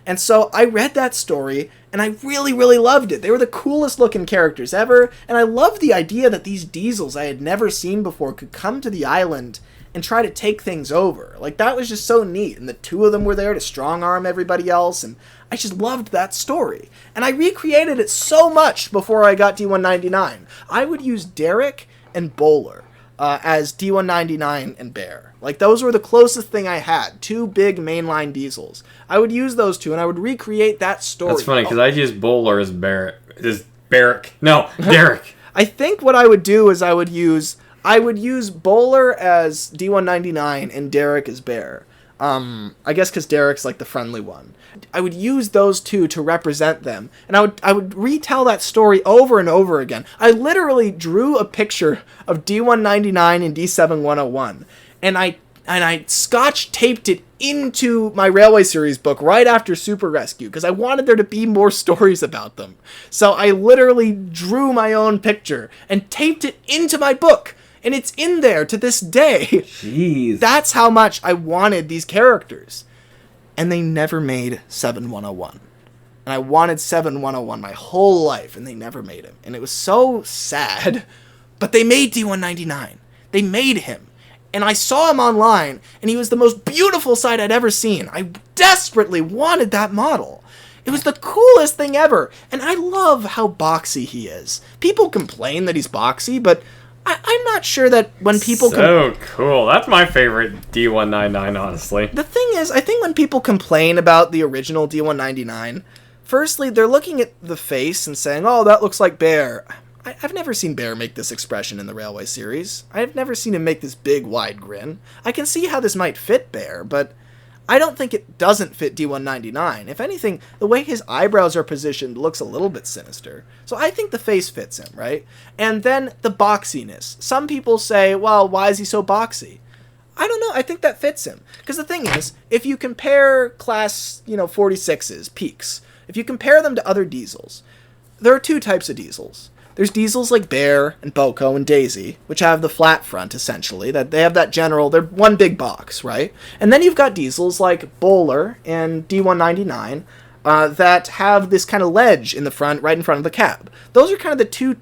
and so I read that story and I really, really loved it. They were the coolest looking characters ever, and I loved the idea that these diesels I had never seen before could come to the island and try to take things over. Like, that was just so neat, and the two of them were there to strong-arm everybody else, and I just loved that story. And I recreated it so much before I got D199. I would use Derek and Bowler as D199 and Bear. Like, those were the closest thing I had. Two big mainline diesels. I would use those two, and I would recreate that story. That's funny, because I use Bowler as Derek. I think what I would do is I would use Bowler as D199 and Derek as Bear. I guess because Derek's like the friendly one. I would use those two to represent them, and I would retell that story over and over again. I literally drew a picture of D199 and D7101, and I scotch taped it into my Railway series book right after Super Rescue because I wanted there to be more stories about them. So I literally drew my own picture and taped it into my book. And it's in there to this day. Jeez. That's how much I wanted these characters. And they never made 7101. And I wanted 7101 my whole life, and they never made him. And it was so sad. But they made D199. They made him. And I saw him online, and he was the most beautiful sight I'd ever seen. I desperately wanted that model. It was the coolest thing ever. And I love how boxy he is. People complain that he's boxy, but I'm not sure that when people... Cool. That's my favorite D199, honestly. The thing is, I think when people complain about the original D199, firstly, they're looking at the face and saying, oh, that looks like Bear. I've never seen Bear make this expression in the Railway series. I've never seen him make this big, wide grin. I can see how this might fit Bear, but I don't think it doesn't fit D199. If anything, the way his eyebrows are positioned looks a little bit sinister. So I think the face fits him, right? And then the boxiness. Some people say, well, why is he so boxy? I don't know. I think that fits him. Because the thing is, if you compare class, 46s, peaks, if you compare them to other diesels, there are two types of diesels. There's diesels like Bear and Boko and Daisy, which have the flat front, essentially. That they have that general, they're one big box, right? And then you've got diesels like Bowler and D199 that have this kind of ledge in the front, right in front of the cab. Those are kind of the two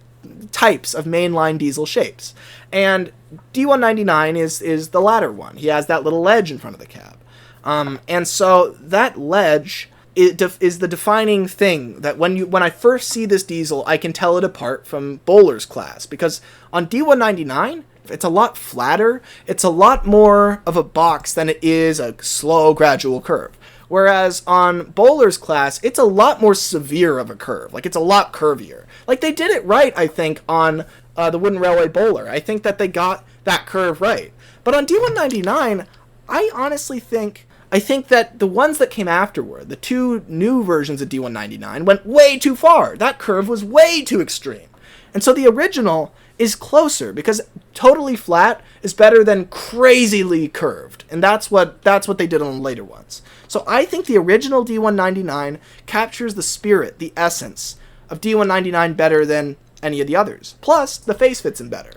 types of mainline diesel shapes. And D199 is the latter one. He has that little ledge in front of the cab. And so that ledge is the defining thing that when I first see this diesel, I can tell it apart from Bowler's class. Because on D199, it's a lot flatter. It's a lot more of a box than it is a slow, gradual curve. Whereas on Bowler's class, it's a lot more severe of a curve. Like, it's a lot curvier. Like, they did it right, I think, on the Wooden Railway Bowler. I think that they got that curve right. But on D199, I honestly think that the ones that came afterward, the two new versions of D199, went way too far. That curve was way too extreme. And so the original is closer, because totally flat is better than crazily curved. And that's what they did on the later ones. So I think the original D199 captures the spirit, the essence of D199 better than any of the others. Plus, the face fits him better.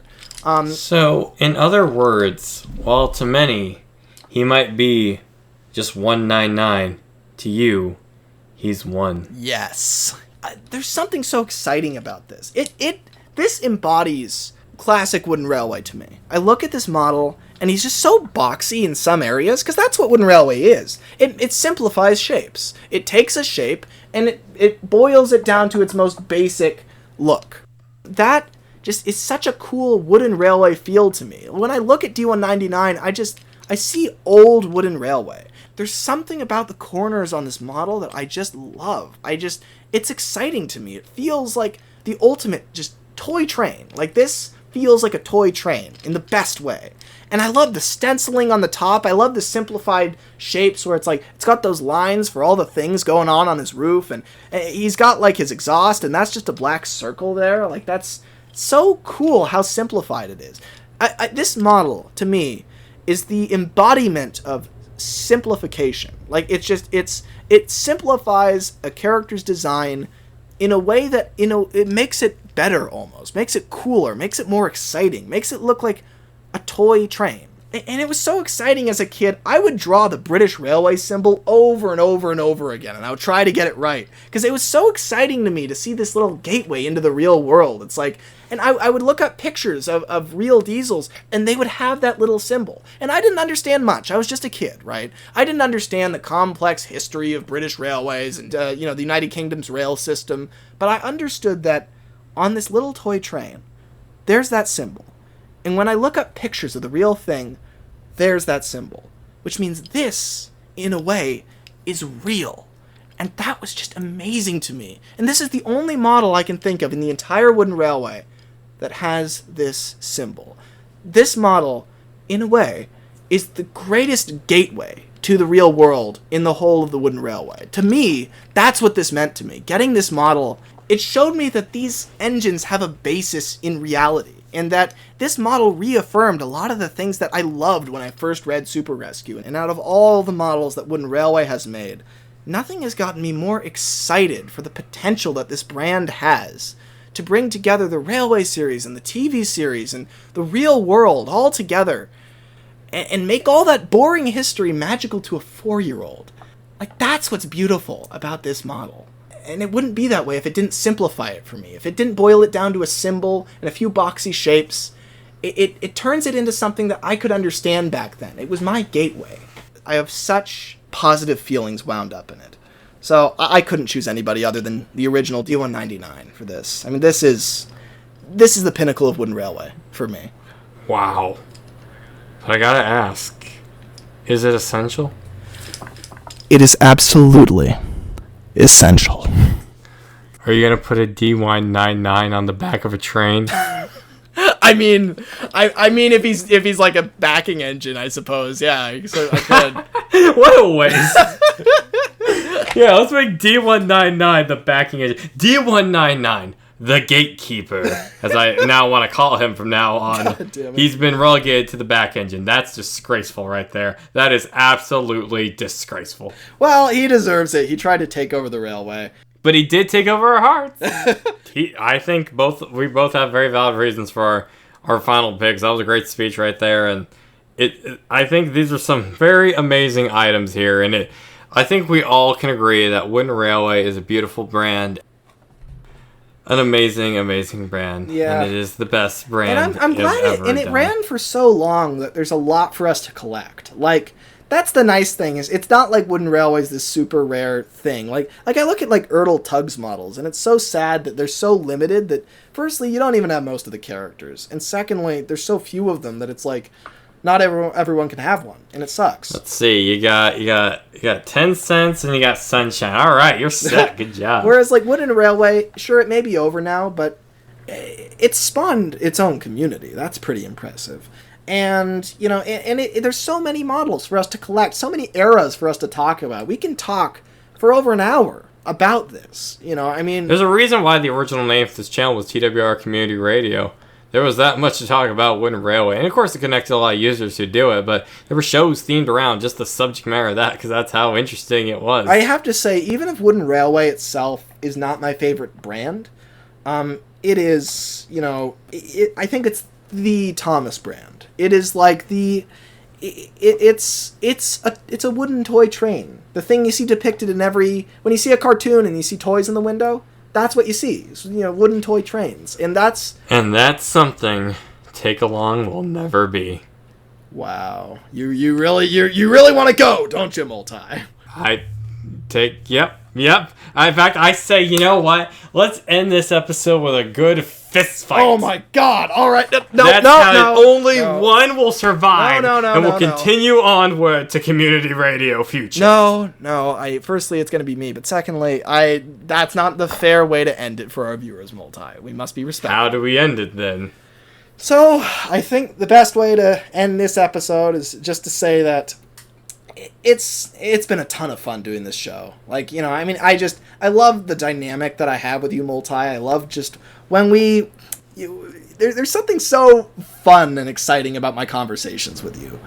So, in other words, while to many, he might be just 199, to you, he's one. Yes. There's something so exciting about this. This embodies classic Wooden Railway to me. I look at this model, and he's just so boxy in some areas, because that's what Wooden Railway is. It simplifies shapes. It takes a shape, and it boils it down to its most basic look. That just is such a cool Wooden Railway feel to me. When I look at D199, I see old Wooden Railway. There's something about the corners on this model that I just love. It's exciting to me. It feels like the ultimate just toy train. Like, this feels like a toy train in the best way. And I love the stenciling on the top. I love the simplified shapes where it's like, it's got those lines for all the things going on his roof. And he's got like his exhaust, and that's just a black circle there. Like, that's so cool how simplified it is. This model, to me, is the embodiment of simplification. Like, it simplifies a character's design in a way that, it makes it better almost, makes it cooler, makes it more exciting, makes it look like a toy train. And it was so exciting as a kid. I would draw the British Railway symbol over and over and over again, and I would try to get it right, because it was so exciting to me to see this little gateway into the real world. It's like, and I would look up pictures of real diesels, and they would have that little symbol. And I didn't understand much. I was just a kid, right? I didn't understand the complex history of British railways and, the United Kingdom's rail system. But I understood that on this little toy train, there's that symbol. And when I look up pictures of the real thing, there's that symbol. Which means this, in a way, is real. And that was just amazing to me. And this is the only model I can think of in the entire Wooden Railway that has this symbol. This model, in a way, is the greatest gateway to the real world in the whole of the Wooden Railway. To me, that's what this meant to me. Getting this model, it showed me that these engines have a basis in reality, and that this model reaffirmed a lot of the things that I loved when I first read Super Rescue. And out of all the models that Wooden Railway has made, nothing has gotten me more excited for the potential that this brand has to bring together the Railway series and the TV series and the real world all together and make all that boring history magical to a 4-year-old. Like, that's what's beautiful about this model. And it wouldn't be that way if it didn't simplify it for me. If it didn't boil it down to a symbol and a few boxy shapes, it turns it into something that I could understand back then. It was my gateway. I have such positive feelings wound up in it. So I couldn't choose anybody other than the original D199 for this. I mean, this is the pinnacle of Wooden Railway for me. Wow. But I gotta ask, is it essential? It is absolutely essential. Are you gonna put a D199 on the back of a train? I mean, if he's like a backing engine, I suppose. Yeah, so I could. What a waste. Yeah, let's make D199 the backing engine. D199, the gatekeeper, as I now want to call him from now on. God damn it. He's been relegated to the back engine. That's disgraceful right there. That is absolutely disgraceful. Well, he deserves it. He tried to take over the railway. But he did take over our hearts. I think we both have very valid reasons for our final picks. That was a great speech right there, and I think these are some very amazing items here, and I think we all can agree that Wooden Railway is a beautiful brand. an amazing, amazing brand. Yeah. And it is the best brand. And I'm glad it ran for so long that there's a lot for us to collect. Like, that's the nice thing, is it's not like Wooden Railway's this super rare thing. Like I look at like Ertl Tugs models, and it's so sad that they're so limited that, firstly, you don't even have most of the characters, and secondly, there's so few of them that it's like not everyone can have one, and it sucks. Let's see, you got 10 cents and you got Sunshine. All right, you're set. Good job. Whereas like Wooden Railway, sure, it may be over now, but it's spawned its own community. That's pretty impressive. And, you know, there's so many models for us to collect, so many eras for us to talk about. We can talk for over an hour about this, you know, I mean... There's a reason why the original name for this channel was TWR Community Radio. There was that much to talk about Wooden Railway. And, of course, it connected a lot of users who do it, but there were shows themed around just the subject matter of that, because that's how interesting it was. I have to say, even if Wooden Railway itself is not my favorite brand, it is, you know, I think it's the Thomas brand. It is like it's a wooden toy train. The thing you see depicted in when you see a cartoon and you see toys in the window, that's what you see. It's, you know, wooden toy trains, and that's something Take Along will never be. Wow, you really want to go, don't you, Multi? Yep. In fact, I say, you know what? Let's end this episode with a good fist fight. Oh my God! All right, only one will survive, and we'll continue onward to community radio future. No. Firstly, it's gonna be me, but secondly, that's not the fair way to end it for our viewers, Multi. We must be respectful. How do we end it then? So, I think the best way to end this episode is just to say that it's been a ton of fun doing this show. Like, you know, I mean, I love the dynamic that I have with you, Multi. I love just when there's something so fun and exciting about my conversations with you.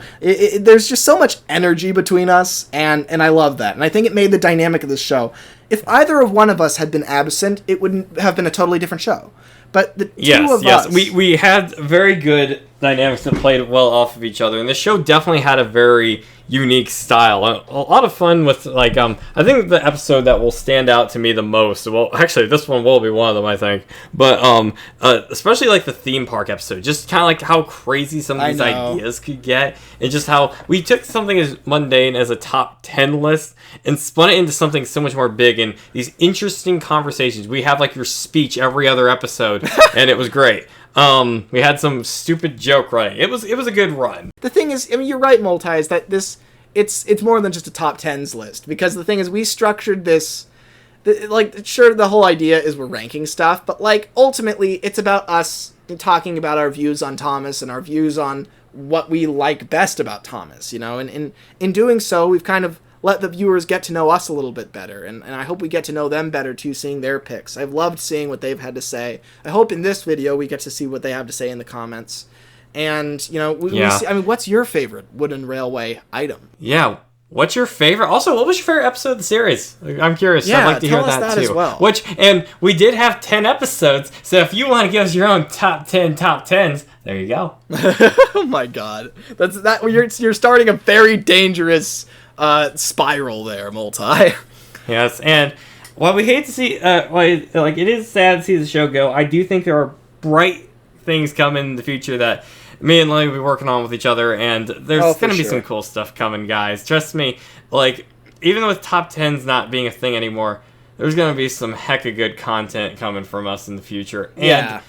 There's just so much energy between us, and I love that. And I think it made the dynamic of this show. If either of one of us had been absent, it wouldn't have been a totally different show. But the two of us... We had very good dynamics that played well off of each other, and the show definitely had a very unique style. A lot of fun with, like, I think the episode that will stand out to me the most, well, actually, this one will be one of them, I think, but especially, like, the theme park episode, just kind of like how crazy some of these ideas could get, and just how we took something as mundane as a top 10 list and spun it into something so much more big, and these interesting conversations. We have, like, your speech every other episode, and it was great. We had some stupid joke writing. It was a good run. The thing is, I mean, you're right, Multi, is that it's more than just a top 10s list, because the thing is, we structured this, sure, the whole idea is we're ranking stuff, but, like, ultimately, it's about us talking about our views on Thomas and our views on what we like best about Thomas, you know, and in doing so, we've kind of let the viewers get to know us a little bit better, and I hope we get to know them better too, seeing their picks. I've loved seeing what they've had to say. I hope in this video we get to see what they have to say in the comments. And, you know, we see, I mean, what's your favorite Wooden Railway item? Yeah, what's your favorite? Also, what was your favorite episode of the series? I'm curious. Yeah, I'd like to hear that too. As well. And we did have 10 episodes, so if you want to give us your own top 10s, there you go. Oh my God, you're starting a very dangerous spiral there, Multi. Yes, and while we hate to see, it is sad to see the show go, I do think there are bright things coming in the future that me and Lemmy will be working on with each other, and there's going to be some cool stuff coming, guys. Trust me, like, even with top 10s not being a thing anymore, there's going to be some hecka good content coming from us in the future. And,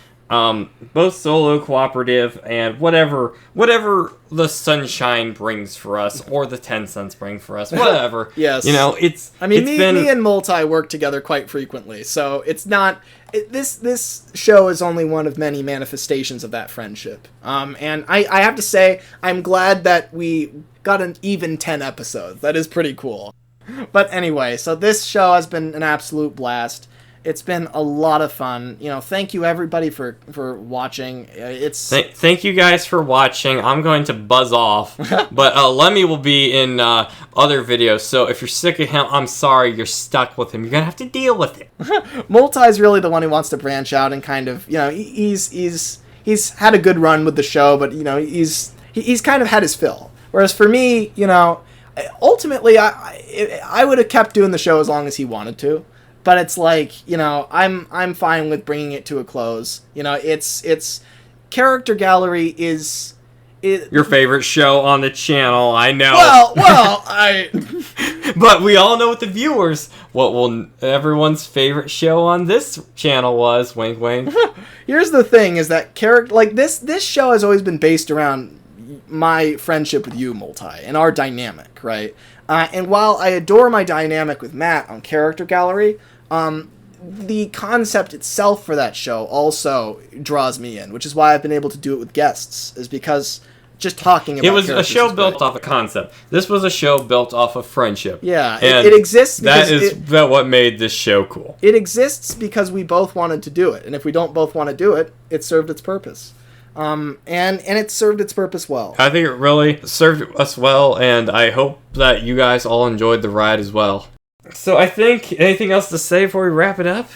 both solo, cooperative, and whatever the sunshine brings for us, or the 10 cents bring for us, whatever. Yes. You know, me and Multi work together quite frequently, so it's not... This show is only one of many manifestations of that friendship. And I have to say, I'm glad that we got an even 10 episodes. That is pretty cool. But anyway, so this show has been an absolute blast. It's been a lot of fun. You know, thank you everybody for watching. Thank you guys for watching. I'm going to buzz off, but Lemmy will be in other videos. So if you're sick of him, I'm sorry, you're stuck with him. You're gonna have to deal with it. Multi's really the one who wants to branch out and kind of, you know, he's had a good run with the show, but you know, he's kind of had his fill. Whereas for me, you know, ultimately I would have kept doing the show as long as he wanted to. but it's like, you know, I'm fine with bringing it to a close. You know, it's Character Gallery is your favorite show on the channel. I know. Well, But we all know with the viewers what will everyone's favorite show on this channel was. Wink, wink. Here's the thing: is that this show has always been based around my friendship with you, Multi, and our dynamic, right? And while I adore my dynamic with Matt on Character Gallery, the concept itself for that show also draws me in, which is why I've been able to do it with guests, is because just talking about it was a characters show is built great. off a concept. This was a show built off of friendship. Yeah, and it exists because that is what made this show cool. It exists because we both wanted to do it, and if we don't both want to do it, it served its purpose. And it served its purpose well. I think it really served us well, and I hope that you guys all enjoyed the ride as well. So I think, anything else to say before we wrap it up?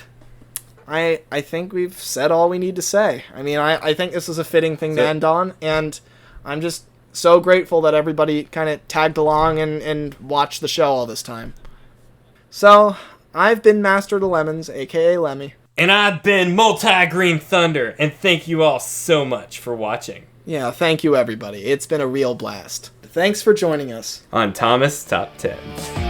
I think we've said all we need to say. I mean, I think this is a fitting thing to end on, and I'm just so grateful that everybody kind of tagged along and watched the show all this time. So, I've been Master of the Lemons, aka Lemmy. And I've been MultiGreenThunder, and thank you all so much for watching. Yeah, thank you everybody. It's been a real blast. Thanks for joining us On Thomas Top 10.